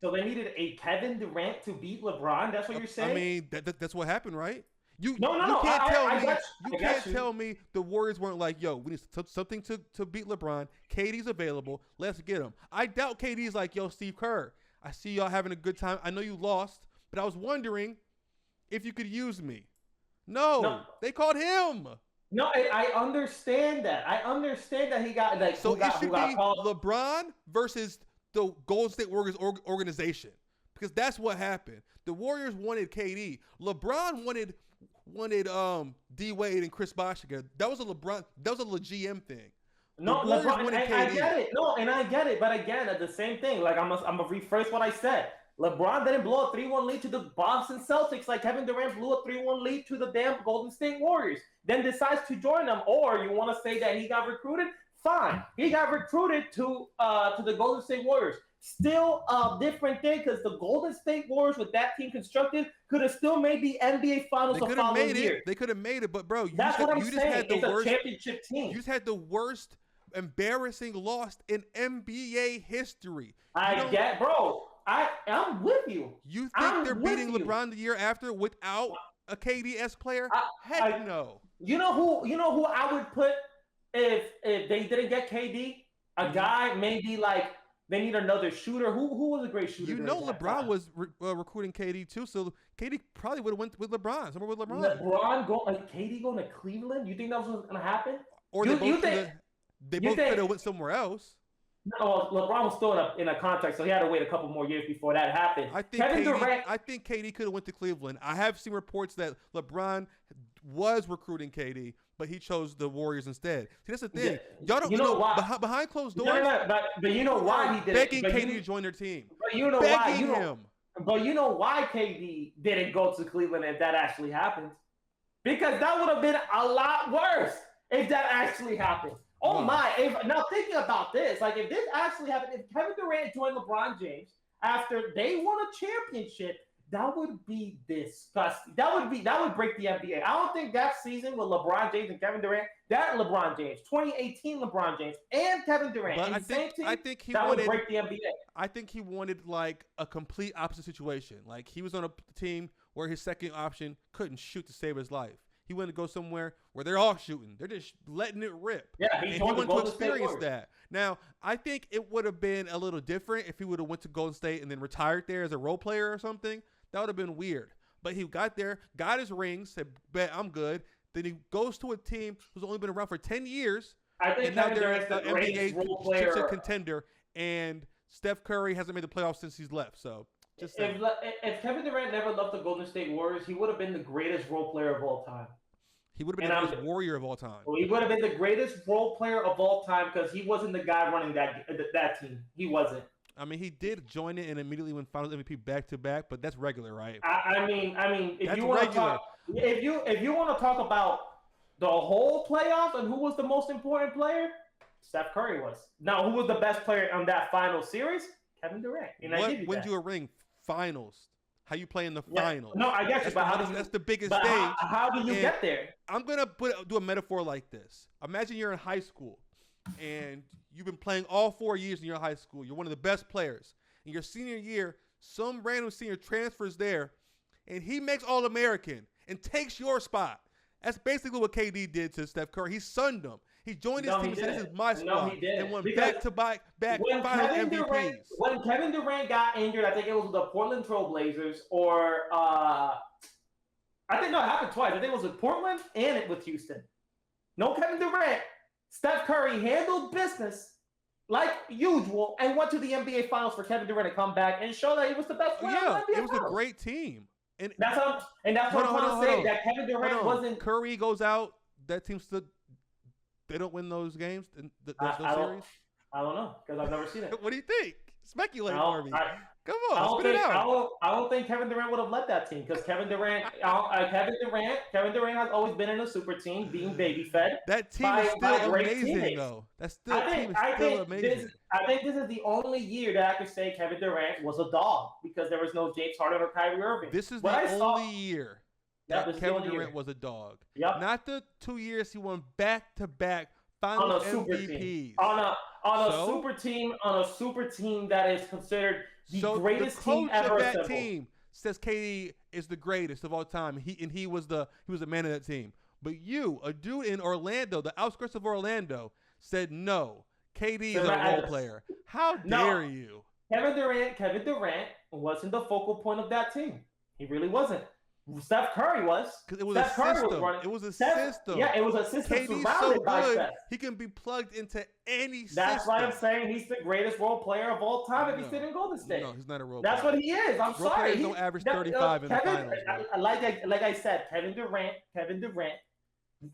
So they needed a Kevin Durant to beat LeBron. That's what you're saying. I mean, that's what happened, right? You can't tell me the Warriors weren't like, yo, we need something to beat LeBron. KD's available. Let's get him. I doubt KD's like, yo, Steve Kerr, I see y'all having a good time. I know you lost, but I was wondering if you could use me. No. They called him. No, I understand that. I understand that he got like. So it should be LeBron versus the Golden State Warriors organization, because that's what happened. The Warriors wanted KD. LeBron wanted D Wade and Chris Bosh together. That was a GM thing. No, LeBron, I get it. No, and I get it. But again, at the same thing, like I'm gonna rephrase what I said. LeBron didn't blow a 3-1 lead to the Boston Celtics like Kevin Durant blew a 3-1 lead to the damn Golden State Warriors. Then decides to join them. Or you want to say that he got recruited? Fine. He got recruited to the Golden State Warriors. Still a different thing, because the Golden State Warriors with that team constructed could have still made the NBA Finals the following year. They could have made it, but bro, that's what I'm saying. It's a championship team. You just had the worst, embarrassing loss in NBA history. I'm with you. You think they're beating LeBron the year after without a KD-esque player? Heck no. You know who I would put if they didn't get KD? A guy maybe like. They need another shooter. Who was a great shooter? You know LeBron was recruiting KD too, so KD probably would have went with LeBron. Somewhere with LeBron. KD going to Cleveland? You think that was going to happen? Or they both could have went somewhere else. No, LeBron was still in a contract, so he had to wait a couple more years before that happened. I think KD could have went to Cleveland. I have seen reports that LeBron was recruiting KD, but he chose the Warriors instead. See, that's the thing. Yeah. Y'all don't You know why? behind closed doors. No, but you know why he did it. Begging KD to join their team. But you know begging why? him. But you know why KD didn't go to Cleveland if that actually happened? Because that would have been a lot worse if that actually happened. Oh my! Now thinking about this, like if this actually happened, if Kevin Durant joined LeBron James after they won a championship, that would be disgusting. That would break the NBA. I don't think that season with LeBron James and Kevin Durant, that LeBron James, 2018 LeBron James and Kevin Durant, but in I the same team, think he that wanted, would break the NBA. I think he wanted like a complete opposite situation. Like he was on a team where his second option couldn't shoot to save his life. He wanted to go somewhere where they're all shooting. They're just letting it rip. Yeah, he wanted to experience that. Now, I think it would have been a little different if he would have went to Golden State and then retired there as a role player or something. That would have been weird. But he got there, got his ring, said, bet I'm good. Then he goes to a team who's only been around for 10 years. I think and now Kevin they're Durant's the the greatest role NBA player. championship contender. And Steph Curry hasn't made the playoffs since he's left. So, just saying. If Kevin Durant never left the Golden State Warriors, he would have been the greatest role player of all time. He would have been the greatest warrior of all time. Well, he would have been the greatest role player of all time because he wasn't the guy running that team. He wasn't. I mean, he did join it and immediately win Finals MVP back to back, but that's regular, right? I mean, if that's you want to regular. talk, if you want to talk about the whole playoffs and who was the most important player, Steph Curry was. Now, who was the best player on that final series? Kevin Durant. What wins you a ring? Finals. How you play in the finals? No, I guess that's the biggest stage. How do you get there? I'm gonna do a metaphor like this. Imagine you're in high school, and you've been playing all 4 years in your high school. You're one of the best players. In your senior year, some random senior transfers there, and he makes All-American and takes your spot. That's basically what KD did to Steph Curry. He sunned him. He joined his team and said, "This is my squad," and won back-to-back Finals MVPs. When Kevin Durant got injured, I think it was the Portland Trail Blazers, or I think no, it happened twice. I think it was with Portland and with Houston. No Kevin Durant. Steph Curry handled business like usual and went to the NBA Finals for Kevin Durant to come back and show that he was the best player. Yeah, in the NBA it was Finals. a great team. And that's what I'm trying to say. That Kevin Durant wasn't. Curry goes out. That team still. They don't win those games. Those series. I don't know because I've never seen it. What do you think? Speculate for me. Come on, spit it out. I don't think Kevin Durant would have led that team because Kevin Durant has always been in a super team, being baby fed. That team is still amazing, though. Team is still amazing. I think this is the only year that I could say Kevin Durant was a dog because there was no James Harden or Kyrie Irving. This is the only year that Kevin Durant was a dog. Yep. Not the 2 years he won back-to-back Finals MVPs. On a super team that is considered the greatest team ever. The coach of that team says KD is the greatest of all time. He was the man of that team. But you, a dude in Orlando, the outskirts of Orlando, said no. KD is a role player. How dare you? Kevin Durant wasn't the focal point of that team. He really wasn't. Steph Curry was. Because it was a system. It was a system. Yeah, it was a system surrounded by Steph. He can be plugged into any system. That's why I'm saying he's the greatest role player of all time if he's sitting in Golden State. No, he's not a role player. That's what he is. I'm role sorry. He don't average 35 in the finals. Like I said, Kevin Durant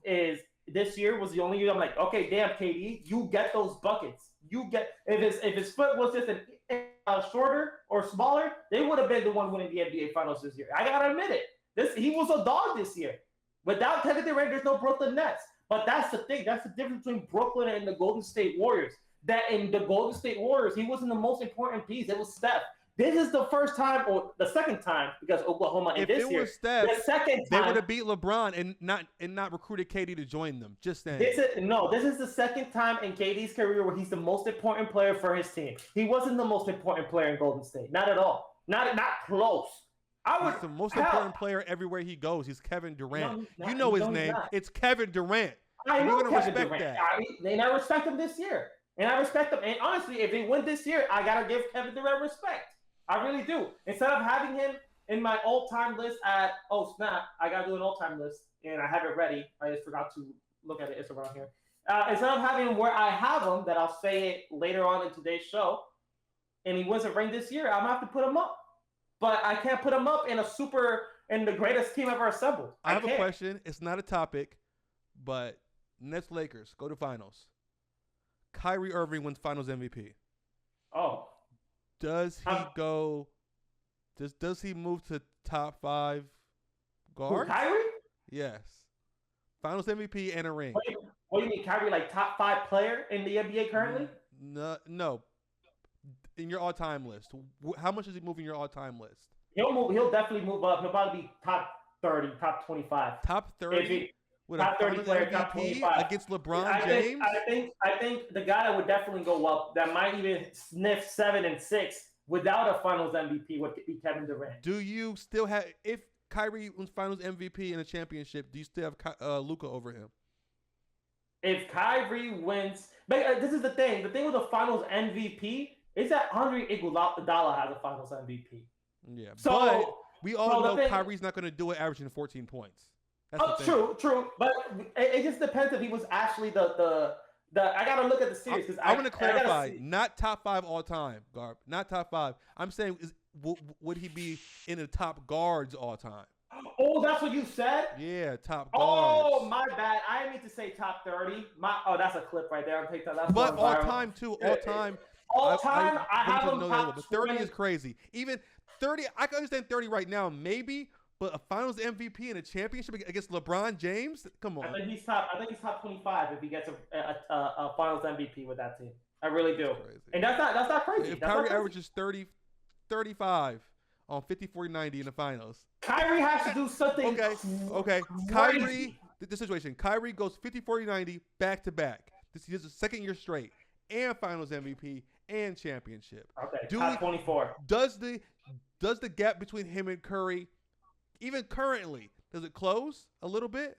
is this year was the only year I'm like, okay, damn, KD, you get those buckets. You get if his foot was just shorter or smaller, they would have been the one winning the NBA Finals this year. I gotta admit it. He was a dog this year. Without Kevin Durant, there's no Brooklyn Nets. But that's the thing. That's the difference between Brooklyn and the Golden State Warriors. That in the Golden State Warriors, he wasn't the most important piece. It was Steph. This is the first time, or the second time, because Oklahoma in this year. If it was Steph, the second they time, would have beat LeBron and not recruited KD to join them. Just saying. This is the second time in KD's career where he's the most important player for his team. He wasn't the most important player in Golden State. Not at all. Not close. He's the most important player everywhere he goes. He's Kevin Durant. You know his name. It's Kevin Durant. I know Kevin Durant. That. And I respect him this year. And I respect him. And honestly, if they win this year, I got to give Kevin Durant respect. I really do. Instead of having him in my all-time list at, oh, snap, I got to do an all-time list. And I have it ready. I just forgot to look at it. It's around here. Instead of having him where I have him, that I'll say it later on in today's show, and he wins a ring this year, I'm going to have to put him up. But I can't put him up in the greatest team ever assembled. I have a question. It's not a topic, But Nets Lakers go to finals. Kyrie Irving wins Finals MVP. Oh, Does he go? Does he move to top 5 guards? who, Kyrie? Yes. Finals MVP and a ring. What do you mean, Kyrie? Like top 5 player in the NBA currently? No. In your all-time list, how much does he move in your all-time list? He'll definitely move up. He'll probably be top 30, top 25. Top 30 with top a 30 Finals player, MVP top 25 against LeBron James. I think the guy that would definitely go up, that might even sniff 7 and 6 without a Finals MVP, would be Kevin Durant. Do you still have, if Kyrie wins Finals MVP in a championship, do you still have Luka over him? If Kyrie wins, but this is the thing. The thing with the Finals MVP is that Andre Iguodala has a Finals MVP. Yeah, so, but we all know Kyrie's not going to do it averaging 14 points. That's true. But it just depends if he was actually the I got to look at the series. I want to clarify, not top 5 all time, Garb. Not top 5. I'm saying, would he be in the top guards all time? Oh, that's what you said? Yeah, top guards. Oh, my bad. I didn't mean to say top 30. That's a clip right there on TikTok. That's but all time, too. All time. All time, I have him top 20. 30 20. is crazy. Even 30, I can understand 30 right now, maybe, but a Finals MVP in a championship against LeBron James? Come on. I think he's top 25 if he gets a Finals MVP with that team. I really do. And that's not crazy. If Kyrie averages 30, 35 on 50, 40, 90 in the finals. Kyrie has to do something. Okay. Kyrie, the situation. Kyrie goes 50, 40, 90 back to back. This is the second year straight. And Finals MVP and championship. Okay, top 24. Does the gap between him and Curry, even currently, does it close a little bit?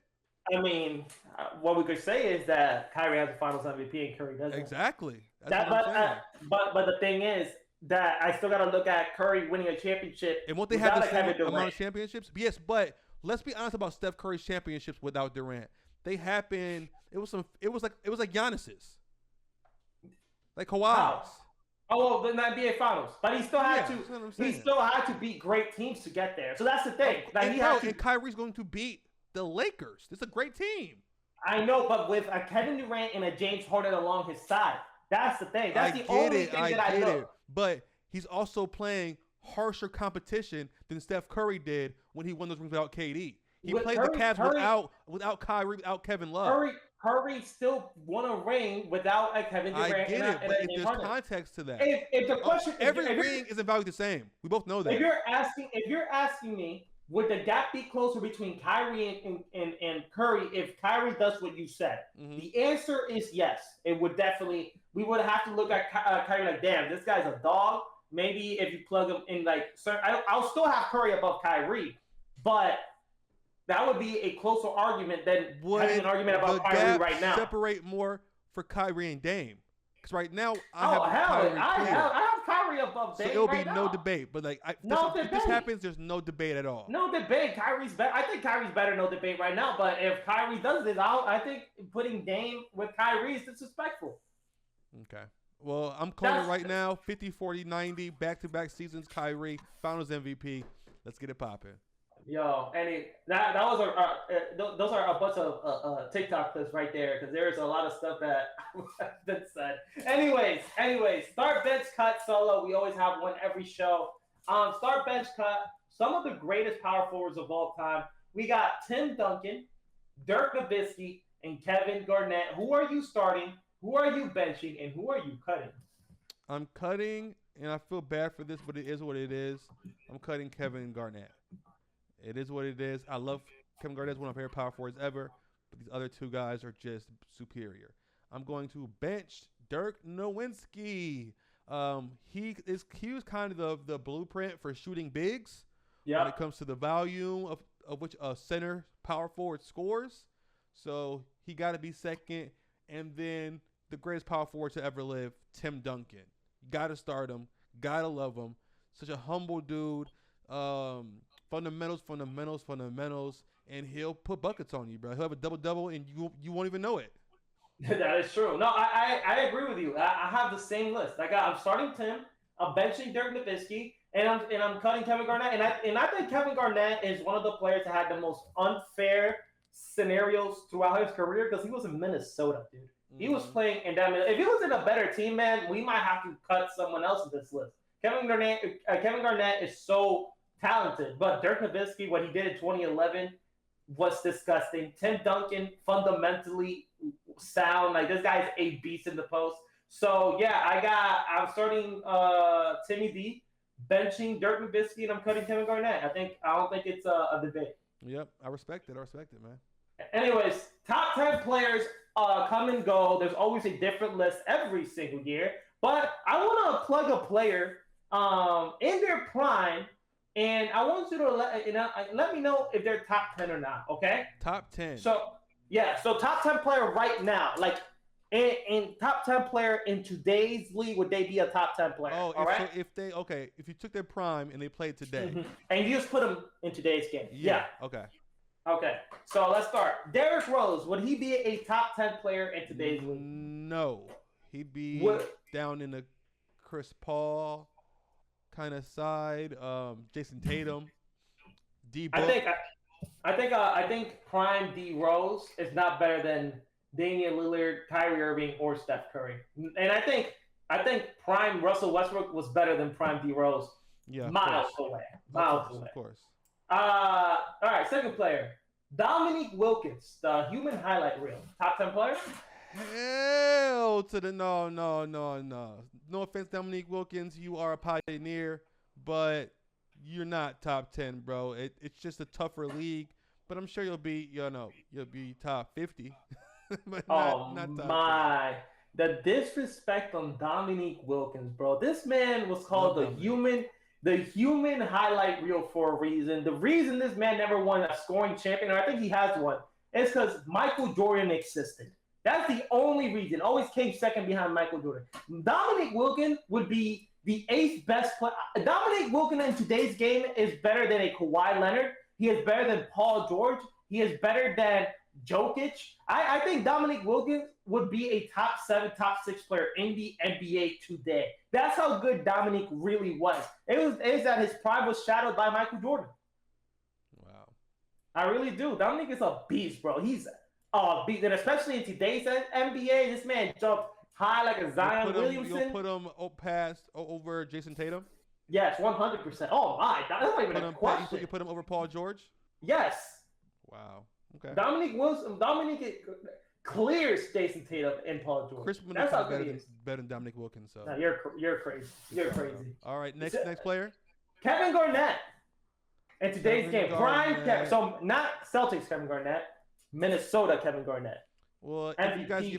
I mean, what we could say is that Kyrie has a Finals MVP and Curry doesn't. Exactly. But the thing is that I still got to look at Curry winning a championship. And won't they have the same amount of championships? Yes, but let's be honest about Steph Curry's championships without Durant. They happened. It was like Giannis's. Like Kawhi's. Oh, well, the NBA Finals, but he still had to beat great teams to get there. So that's the thing. And Kyrie's going to beat the Lakers. It's a great team. I know, but with a Kevin Durant and a James Harden along his side, that's the thing. That's the only thing that I know. But he's also playing harsher competition than Steph Curry did when he won those rings without KD. He played the Cavs without Kyrie, without Kevin Love. Curry still won a ring without a Kevin Durant. I get it, but there's context to that. If the question, every ring isn't valued the same. We both know that. If you're asking me, would the gap be closer between Kyrie and Curry if Kyrie does what you said? Mm-hmm. The answer is yes. It would definitely. We would have to look at Kyrie like, damn, this guy's a dog. Maybe if you plug him in, like, I'll still have Curry above Kyrie, but that would be a closer argument than having an argument about Kyrie right now. Separate more for Kyrie and Dame, because right now I have Kyrie above Dame. So it'll be no debate. But like, if this happens, there's no debate at all. No debate. Kyrie's better. I think Kyrie's better. No debate right now. But if Kyrie does this, I think putting Dame with Kyrie is disrespectful. Okay. Well, I'm calling it right now. 50, 40, 90, back-to-back seasons. Kyrie, Finals MVP. Let's get it popping. Yo, and that was those are a bunch of TikTok clips right there, because there's a lot of stuff that has been said. Anyways, start bench cut solo. We always have one every show. Start bench cut. Some of the greatest power forwards of all time. We got Tim Duncan, Dirk Nowitzki, and Kevin Garnett. Who are you starting? Who are you benching? And who are you cutting? I'm cutting, and I feel bad for this, but it is what it is. I'm cutting Kevin Garnett. It is what it is. I love Kevin Garnett, one of my favorite power forwards ever, but these other two guys are just superior. I'm going to bench Dirk Nowitzki. He was kind of the blueprint for shooting bigs when it comes to the volume of which a center power forward scores. So he got to be second. And then the greatest power forward to ever live, Tim Duncan. Got to start him. Got to love him. Such a humble dude. Fundamentals, and he'll put buckets on you, bro. He'll have a double-double, and you won't even know it. That is true. No, I agree with you. I have the same list. I'm starting Tim. I'm benching Dirk Nowitzki, and I'm cutting Kevin Garnett. And I think Kevin Garnett is one of the players that had the most unfair scenarios throughout his career because he was in Minnesota, dude. He was Mhm. playing in that. If he was in a better team, man, we might have to cut someone else in this list. Kevin Garnett is so talented, but Dirk Nowitzki, what he did in 2011 was disgusting. Tim Duncan, fundamentally sound. Like this guy's a beast in the post. So yeah, I'm starting Timmy D, benching Dirk Nowitzki, and I'm cutting Kevin Garnett. I don't think it's a debate. Yep, I respect it. I respect it, man. Anyways, top 10 players come and go. There's always a different list every single year. But I want to plug a player in their prime, and I want you to let me know if they're top 10 or not, okay? Top 10. So, yeah, so top 10 player right now. Like, in top 10 player in today's league, would they be a top 10 player? Oh, all right? if you took their prime and they played today. Mm-hmm. And you just put them in today's game. Yeah. Okay. Okay, so let's start. Derrick Rose, would he be a top 10 player in today's league? No. He'd be down in the Chris Paul kind of side. Jason Tatum. D Book. I think prime D Rose is not better than Damian Lillard, Kyrie Irving, or Steph Curry. And I think prime Russell Westbrook was better than prime D Rose. Yeah, miles away. Of course. All right, second player, Dominique Wilkins, the human highlight reel. Top 10 player? Hell to the no. No offense, Dominique Wilkins, you are a pioneer, but you're not top 10, bro. It's just a tougher league, but I'm sure you'll be top 50. But not top my. 10. The disrespect on Dominique Wilkins, bro. This man was called the human highlight reel for a reason. The reason this man never won a scoring champion, or I think he has one, is because Michael Jordan existed. That's the only reason. Always came second behind Michael Jordan. Dominique Wilkins would be the eighth best player. Dominique Wilkins in today's game is better than a Kawhi Leonard. He is better than Paul George. He is better than Jokic. I think Dominique Wilkins would be a top 7, top 6 player in the NBA today. That's how good Dominique really was. It is that his prime was shadowed by Michael Jordan. Wow. I really do. Dominique is a beast, bro. He's a beast. And especially in today's NBA, this man jumped high like a Zion Williamson. You'll put him over Jason Tatum? Yes, 100%. Oh, my. That's not even a question. You put him over Paul George? Yes. Wow. Okay. Dominique clears Jason Tatum and Paul George. Chris That's how good he is. Better than Dominique Wilkins. So. No, you're crazy. You're crazy. All right, next player. Kevin Garnett. In today's game, prime. So not Celtics Kevin Garnett, Minnesota Kevin Garnett. Well, if you guys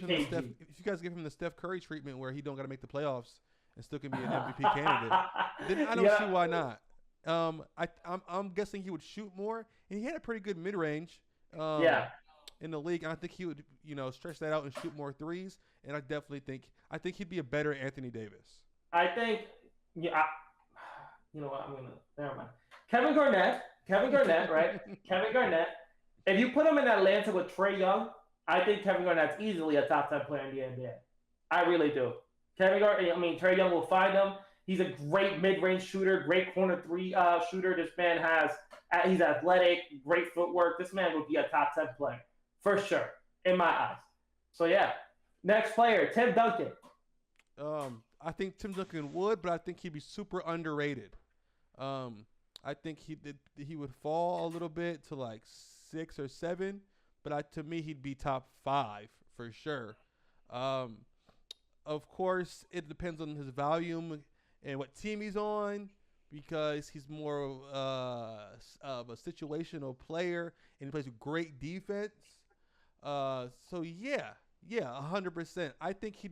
give him the Steph Curry treatment where he don't got to make the playoffs and still can be an MVP candidate, then I don't see why not. I'm guessing he would shoot more, and he had a pretty good mid range. In the league, and I think he would, stretch that out and shoot more threes. And I think he'd be a better Anthony Davis. I think, you know what? Never mind. Kevin Garnett, right? Kevin Garnett. If you put him in Atlanta with Trae Young, I think Kevin Garnett's easily a top 10 player in the NBA. I really do. Trae Young will find him. He's a great mid-range shooter, great corner 3 shooter. This man he's athletic, great footwork. This man would be a top 10 player for sure, in my eyes. So yeah, next player, Tim Duncan. I think Tim Duncan would, but I think he'd be super underrated. I think he would fall a little bit to like 6 or 7, but to me he'd be top 5 for sure. Of course, it depends on his volume and what team he's on, because he's more of a situational player and he plays great defense. So yeah, 100%. I think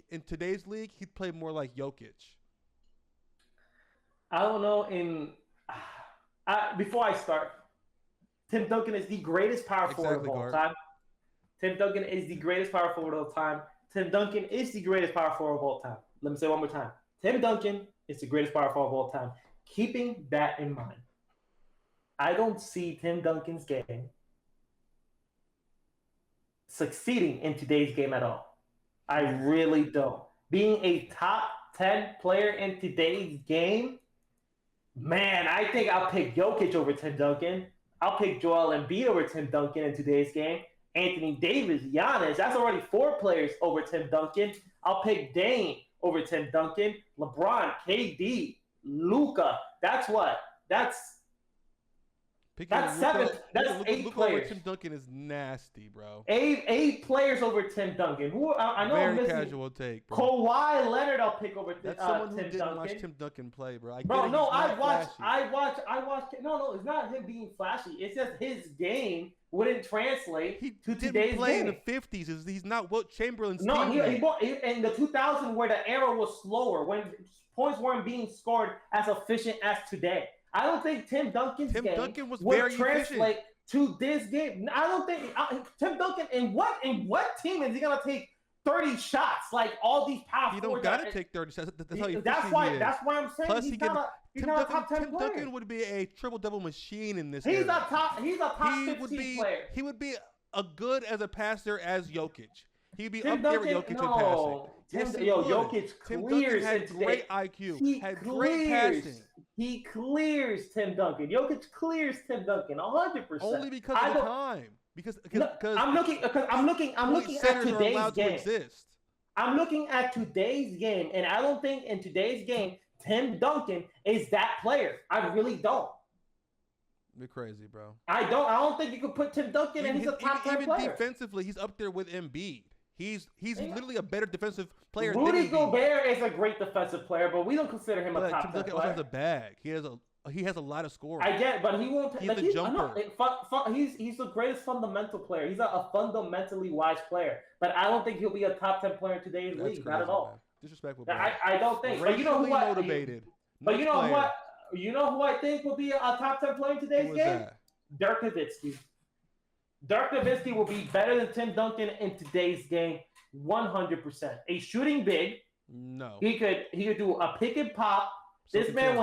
in today's league he'd play more like Jokic. I don't know. Before I start, Tim Duncan is the greatest power forward of all time. Tim Duncan is the greatest power forward of all time. Tim Duncan is the greatest power forward of all time. Let me say it one more time. Tim Duncan is the greatest power forward of all time. Keeping that in mind, I don't see Tim Duncan's game succeeding in today's game at all. I really don't. Being a top 10 player in today's game, man, I think I'll pick Jokic over Tim Duncan. I'll pick Joel Embiid over Tim Duncan in today's game. Anthony Davis, Giannis, that's already 4 players over Tim Duncan. I'll pick Dame over Tim Duncan. LeBron, KD, Luka. That's what? That's seven. That's 8 Luka players. Over Tim Duncan is nasty, bro. Eight players over Tim Duncan. I know I'm Very missing. casual take, bro. Kawhi Leonard, I'll pick over That's someone who Tim didn't Duncan. watch Tim Duncan play, bro. I watched. No, it's not him being flashy. It's just his game wouldn't translate to today's game. He didn't play in the 50s. He's not Wilt Chamberlain's team. No, he in the 2000 where the era was slower, when points weren't being scored as efficient as today. I don't think Tim Duncan was would translate to this game. I don't think Tim Duncan in what team is he gonna take 30 shots like all these power forwards? He don't gotta take 30 shots. That's why I'm saying Plus, he's not a top 10 Tim player. Duncan would be a triple-double machine in this. He's era. a top 15 player. He would be as good as a passer as Jokic. He'd be Tim up there with Jokic in passing. Jokic Tim clears Duncan had great IQ. Great passing. He clears Tim Duncan. Jokic clears Tim Duncan 100%. Only because of the time. Because I'm looking at today's game. I'm looking at today's game, and I don't think in today's game Tim Duncan is that player. I really don't. You're crazy, bro. I don't think you could put Tim Duncan and he's a top 10 player. Even defensively, he's up there with Embiid. He's literally a better defensive player. Rudy Gobert is a great defensive player, but we don't consider him a top 10 player. Tim Duncan also has a bag. He has a lot of scoring. I get it, but he won't. He's the jumper. He's the greatest fundamental player. He's a fundamentally wise player, but I don't think he'll be a top 10 player in today's league. Crazy, not at all. Man. Disrespectful. I don't think. But you know who motivated. But you know what? You know who I think will be a top 10 player in today's game? Dirk Nowitzki. Dirk Nowitzki will be better than Tim Duncan in today's game, 100%. A shooting big. No. He could do a pick and pop. This man,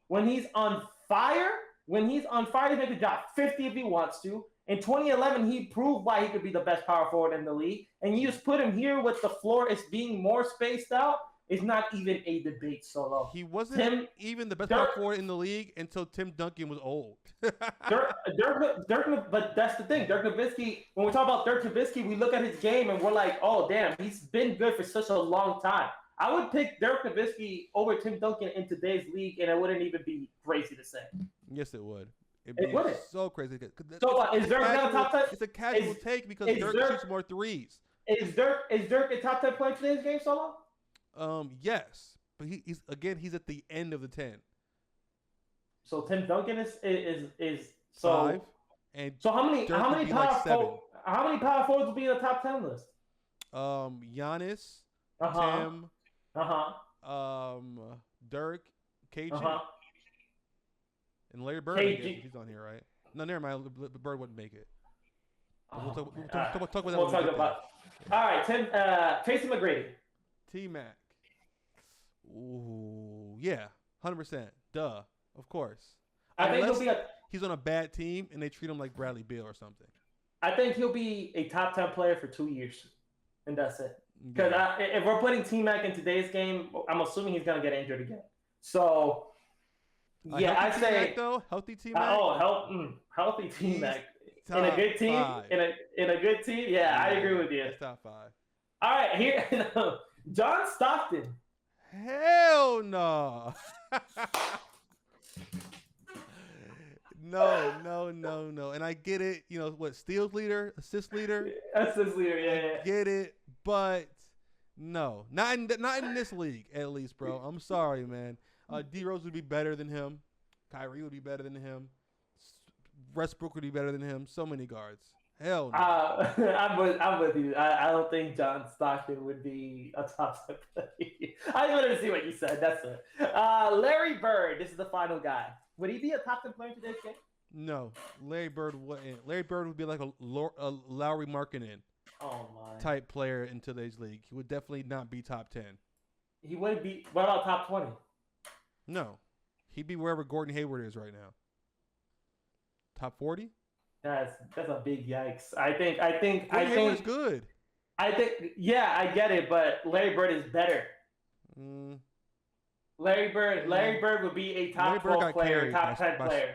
when he's on fire, he's going to drop 50 if he wants to. In 2011, he proved why he could be the best power forward in the league. And you just put him here with the floor as being more spaced out. It's not even a debate, Solo. He wasn't even the best power forward in the league until Tim Duncan was old. Dirk, but that's the thing. Dirk Nowitzki, when we talk about Dirk Nowitzki, we look at his game and we're like, oh, damn, he's been good for such a long time. I would pick Dirk Nowitzki over Tim Duncan in today's league, and it wouldn't even be crazy to say. Yes, it would. It wouldn't. So crazy. So what? Is Dirk not a top 10? It's a casual take because Dirk shoots more threes. Is Dirk a top 10 player in today's game, Solo? Yes, but he's at the end of the 10. So Tim Duncan is so 5, and so how many power forwards will be in the top 10 list? Giannis, Tim, Dirk, KG, and Larry Bird. He's on here, right? No, never mind. Bird wouldn't make it. We'll talk about that. We'll talk about. All right, Tracy McGrady. T-Mac. Ooh, yeah, 100%. Duh, of course. I think he's on a bad team and they treat him like Bradley Beal or something. I think he'll be a top 10 player for 2 years, and that's it. Because if we're putting T-Mac in today's game, I'm assuming he's gonna get injured again. So yeah, I say T-Mac, though, healthy T-Mac. Healthy T-Mac in a good team. In a good team, yeah, I agree with you. He's top 5. All right, here, John Stockton. Hell no. No. And I get it. You know what? Steals leader, assist leader. Yeah. I get it, but no, not in this league at least, bro. I'm sorry, man. D Rose would be better than him. Kyrie would be better than him. Westbrook would be better than him. So many guards. Hell no. I'm with you. I don't think John Stockton would be a top 10 player. I wanted to see what you said. That's it. Larry Bird. This is the final guy. Would he be a top 10 player in today's game? No, Larry Bird wouldn't. Larry Bird would be like a Lowry Markkanen type player in today's league. He would definitely not be top 10. He wouldn't be. What about top 20? No, he'd be wherever Gordon Hayward is right now. Top 40? That's a big yikes. I think Hayward's good. I get it, but Larry Bird is better. Larry Bird would be a top 12 player, top 10 player.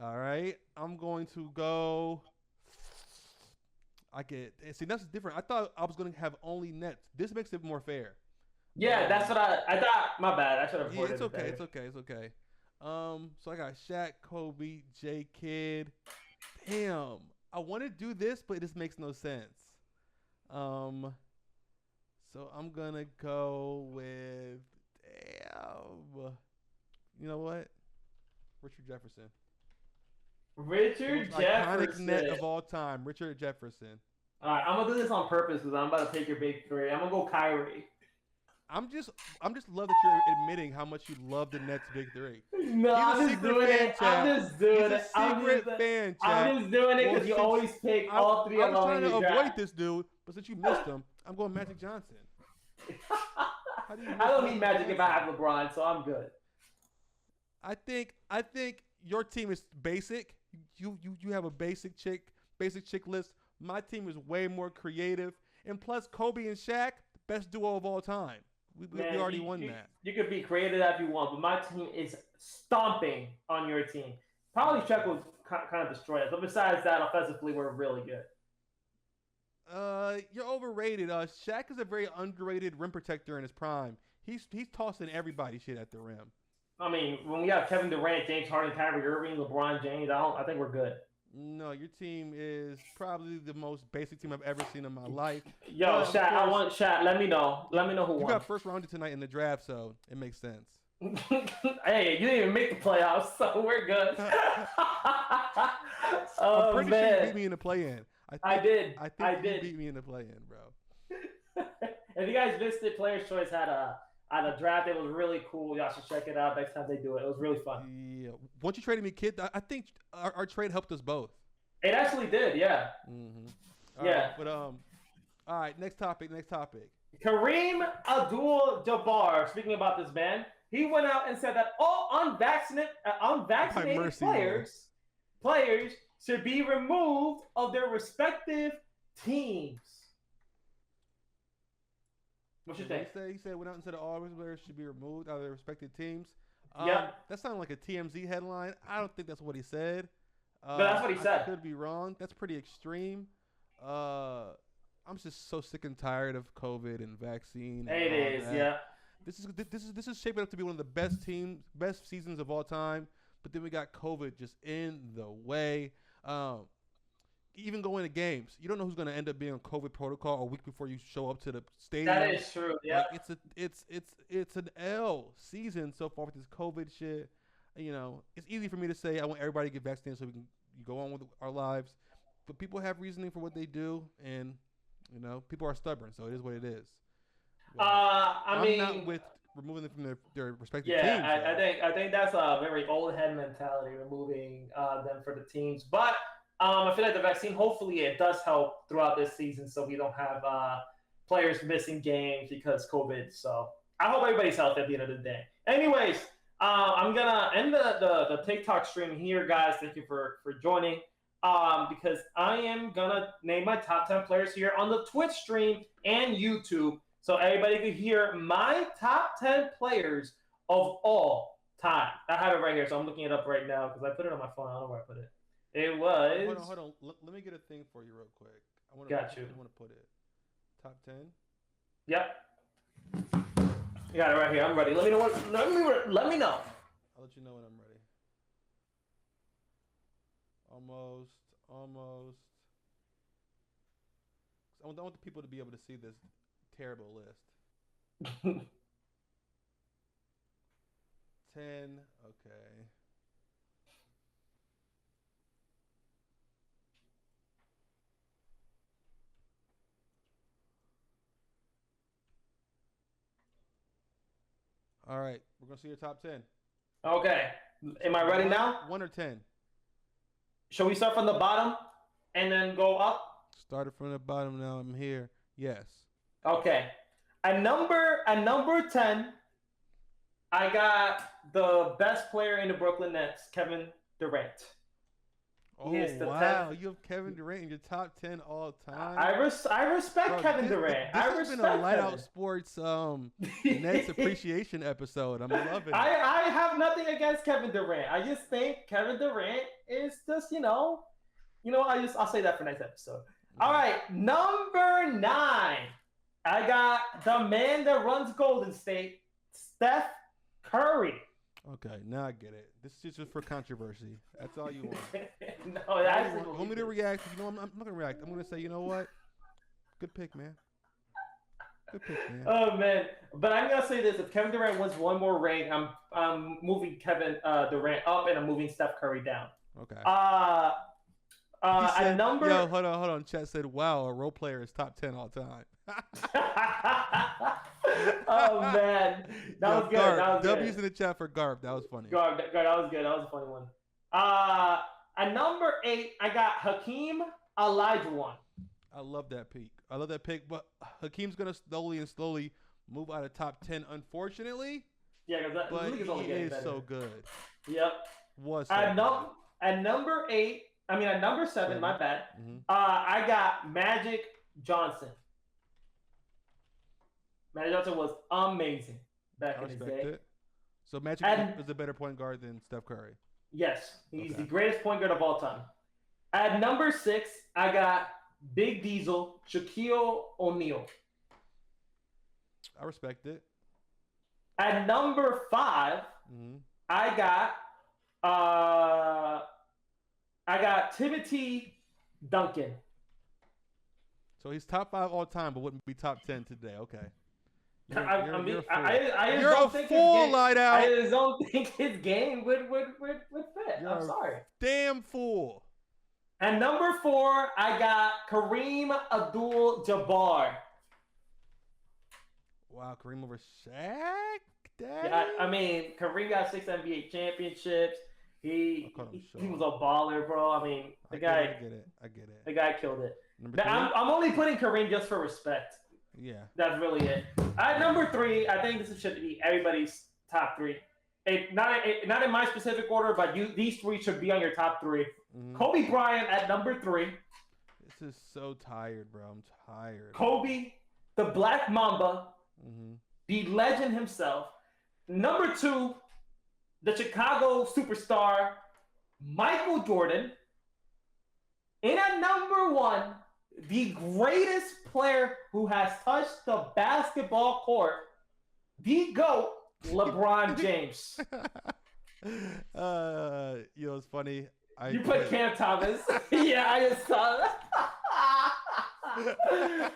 All right. I'm going to go. See, that's different. I thought I was going to have only Nets. This makes it more fair. Yeah, that's what I thought. My bad. I should have Yeah, worded it's it okay. better. It's okay. It's okay. So I got Shaq, Kobe, J Kidd. Damn. I want to do this, but it just makes no sense. Um, so I'm gonna go with damn. You know what? Richard Jefferson. The Richard most iconic Jefferson. net of all time, Richard Jefferson. All right, I'm gonna do this on purpose because I'm about to take your big three. I'm gonna go Kyrie. I'm just love that you're admitting how much you love the Nets big three. No, I'm just doing it. I'm just doing it. I'm just doing it because you always pick all three I of was them trying in to your avoid draft. this dude, but since you missed him, I'm going Magic Johnson. How do you miss I don't need Magic if I Johnson? have LeBron, so I'm good. I think your team is basic. You have a basic chick list. My team is way more creative, and plus Kobe and Shaq, the best duo of all time. We already won that. You could be creative if you want, but my team is stomping on your team. Probably Shaq will kind of destroy us, but besides that, offensively, we're really good. You're overrated. Shaq is a very underrated rim protector in his prime. He's tossing everybody shit at the rim. I mean, when we have Kevin Durant, James Harden, Kyrie Irving, LeBron James, I think we're good. No, your team is probably the most basic team I've ever seen in my life. Yo, Shaq, I want Shaq. Let me know. Let me know who won. You got first rounded tonight in the draft, so it makes sense. Hey, you didn't even make the playoffs, so we're good. I'm pretty sure you beat me in the play-in. I did. I think you beat me in the play-in, bro. If you guys missed it, Players' Choice had a draft. It was really cool. Y'all should check it out next time they do it. It was really fun. Yeah. Once you traded me, kid, I think our trade helped us both. It actually did, yeah. Mm-hmm. Yeah. Right, but all right. Next topic. Kareem Abdul-Jabbar. Speaking about this man, he went out and said that all unvaccinated players should be removed of their respective teams. What you think? He said went out and said all players should be removed out of their respective teams. Yeah. That sounded like a TMZ headline. I don't think that's what he said. But that's what he said. I could be wrong. That's pretty extreme. I'm just so sick and tired of COVID and vaccine. It is, yeah. This is shaping up to be one of the best seasons of all time. But then we got COVID just in the way. Even going to games, you don't know who's going to end up being on COVID protocol a week before you show up to the stadium. That is true. Yeah, like it's an L season so far with this COVID shit. You know, it's easy for me to say I want everybody to get vaccinated so we can go on with our lives, but people have reasoning for what they do, and you know, people are stubborn, so it is what it is. Well, I'm not with removing them from their respective teams. Yeah, I think that's a very old head mentality, removing them for the teams, but. I feel like the vaccine, hopefully it does help throughout this season so we don't have players missing games because COVID. So I hope everybody's healthy at the end of the day. Anyways, I'm going to end the TikTok stream here, guys. Thank you for joining because I am going to name my top 10 players here on the Twitch stream and YouTube so everybody can hear my top 10 players of all time. I have it right here, so I'm looking it up right now because I put it on my phone. I don't know where I put it. It was. Hold on. Let me get a thing for you real quick. I want to put it. Top 10. Yep. You got it right here. I'm ready. Let me know. Let me know. I'll let you know when I'm ready. Almost. I want the people to be able to see this terrible list. 10. Okay. All right, we're gonna see your top 10. Okay, am I ready now? 1 or 10. Shall we start from the bottom and then go up? Started from the bottom. Now I'm here. Yes. Okay. At number 10, I got the best player in the Brooklyn Nets, Kevin Durant. Oh He is the wow, 10th. you have Kevin Durant in your top 10 all time. I respect Bro, Kevin Durant. This I has been respect a light Kevin. out sports Nets appreciation episode. I'm loving it. I have nothing against Kevin Durant. I just think Kevin Durant is just I'll say that for next episode. All right, number 9. I got the man that runs Golden State, Steph Curry. Okay, now I get it. This is just for controversy. That's all you want. No, that's want me to react? You know, I'm not gonna react. I'm gonna say, you know what? Good pick, man. Good pick, man. Oh man, but I'm gonna say this: if Kevin Durant wins one more ring, I'm moving Kevin Durant up and I'm moving Steph Curry down. Okay. A number. Yo, hold on. Chat said, "Wow, a role player is top 10 all time." Oh man, that was good. Garb. That was W's good. in the chat for Garb. That was funny. Garb, that was good. That was a funny one. At number 8, I got Hakeem Olajuwon. I love that pick. But Hakeem's gonna slowly move out of top 10, unfortunately. Yeah, because the league is only getting better. So good. Yep. At number 7, my bad. Mm-hmm. I got Magic Johnson. Magic Johnson was amazing back in his day. It. So Magic is a better point guard than Steph Curry. Yes, he's the greatest point guard of all time. At number 6, I got Big Diesel, Shaquille O'Neal. I respect it. At number 5, I got Timothy Duncan. So he's top 5 all time, but wouldn't be top 10 today. Okay. You're a fool, light out. I just don't think his game would fit. I'm sorry. Damn fool. And number 4, I got Kareem Abdul-Jabbar. Wow, Kareem over Shaq? Daddy? Yeah, I mean, Kareem got 6 NBA championships. He was a baller, bro. I mean, I get it. The guy killed it. I'm only putting Kareem just for respect. Yeah. That's really it. At number 3, I think this should be everybody's top 3. Not in my specific order, but these 3 should be on your top 3. Mm-hmm. Kobe Bryant at number 3. This is so tired, bro. I'm tired. Kobe, the Black Mamba, the legend himself. Number 2, the Chicago superstar, Michael Jordan. And at number 1, the greatest player who has touched the basketball court, the GOAT, LeBron James. It's funny. You put Cam Thomas. Yeah, I just saw that.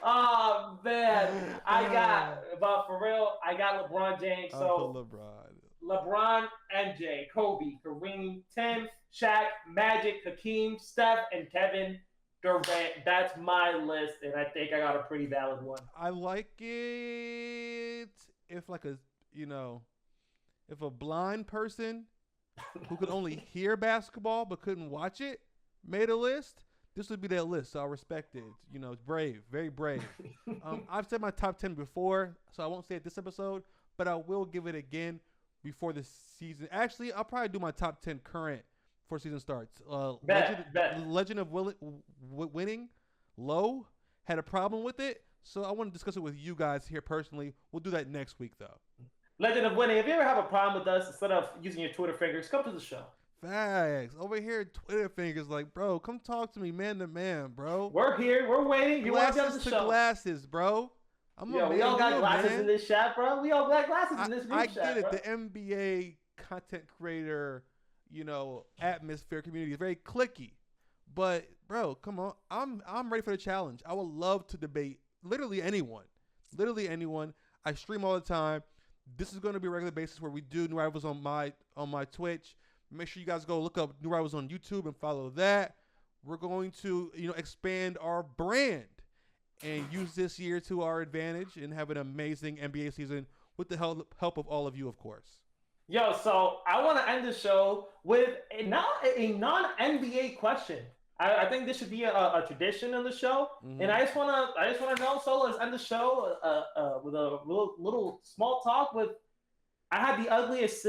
Oh man, but for real, I got LeBron James. So LeBron, MJ, Kobe, Kareem, Tim, Shaq, Magic, Hakeem, Steph, and Kevin Durant. That's my list, and I think I got a pretty valid one. I like it if if a blind person who could only hear basketball but couldn't watch it made a list, this would be their list. So I respect it. It's brave, very brave. I've said my top 10 before, so I won't say it this episode, but I will give it again before the season. Actually, I'll probably do my top 10 current before season starts. Legend of Winning, Low, had a problem with it, so I want to discuss it with you guys here personally. We'll do that next week, though. Legend of Winning, if you ever have a problem with us, instead of using your Twitter fingers, come to the show. Facts. Over here, Twitter fingers like, bro, come talk to me man to man, bro. We're here. We're waiting. You want to be on the show. Glasses, bro. We all got glasses in this chat, bro. We all got glasses in this group chat, I get it. Bro. The NBA content creator, atmosphere community is very cliquey. But, bro, come on. I'm ready for the challenge. I would love to debate literally anyone. I stream all the time. This is going to be a regular basis where we do New Rivals on my Twitch. Make sure you guys go look up New Rivals on YouTube and follow that. We're going to, expand our brand and use this year to our advantage and have an amazing NBA season with the help of all of you, of course. Yo, so I want to end the show with a non-NBA question. I think this should be a tradition in the show, and I just want to know. So let's end the show with a little small talk. I had the ugliest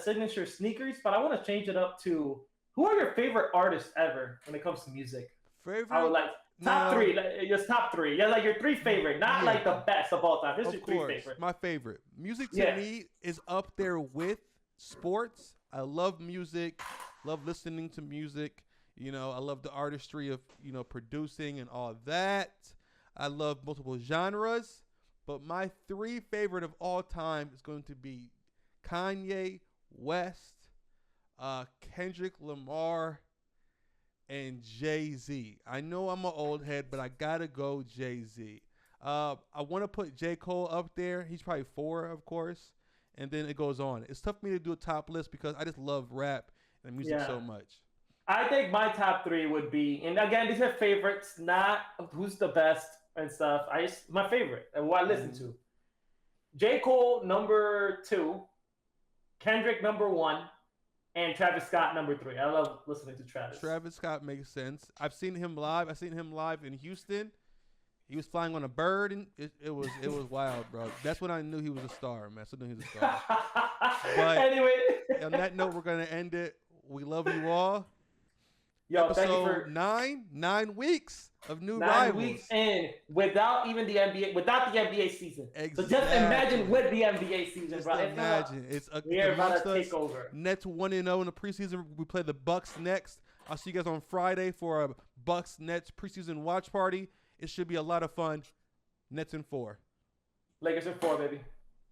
signature sneakers, but I want to change it up to Who are your favorite artists ever when it comes to music? Favorite? I would like top three. Just top three. Yeah, like your three favorite, not like the best of all time. This is your three favorite. My favorite. Music to me is up there with sports. I love music. Love listening to music. You know, I love the artistry of, you know, producing and all that. I love multiple genres. But my three favorite of all time is going to be Kanye West, Kendrick Lamar, and Jay-Z. I know I'm an old head, but I gotta go Jay-Z. I want to put J. Cole up there. He's probably 4, of course. And then it goes on. It's tough for me to do a top list because I just love rap and music so much. I think my top 3 would be, and again, these are favorites, not who's the best and stuff. My favorite and what I listen to. J. Cole, number 2. Kendrick, number 1. And Travis Scott, number 3. I love listening to Travis. Travis Scott makes sense. I've seen him live. I've seen him live in Houston. He was flying on a bird, and it was wild, bro. That's when I knew he was a star, man. So I knew he was a star. But anyway, on that note, we're gonna end it. We love you all. Yo, Episode thank you for 9 weeks of new 9 rivals. weeks in without even the NBA, without the NBA season. Exactly. So just imagine with the NBA season, just bro. Imagine we're about to take over. Nets 1-0 in the preseason. We play the Bucks next. I'll see you guys on Friday for a Bucks Nets preseason watch party. It should be a lot of fun. Nets in 4. Lakers in 4, baby.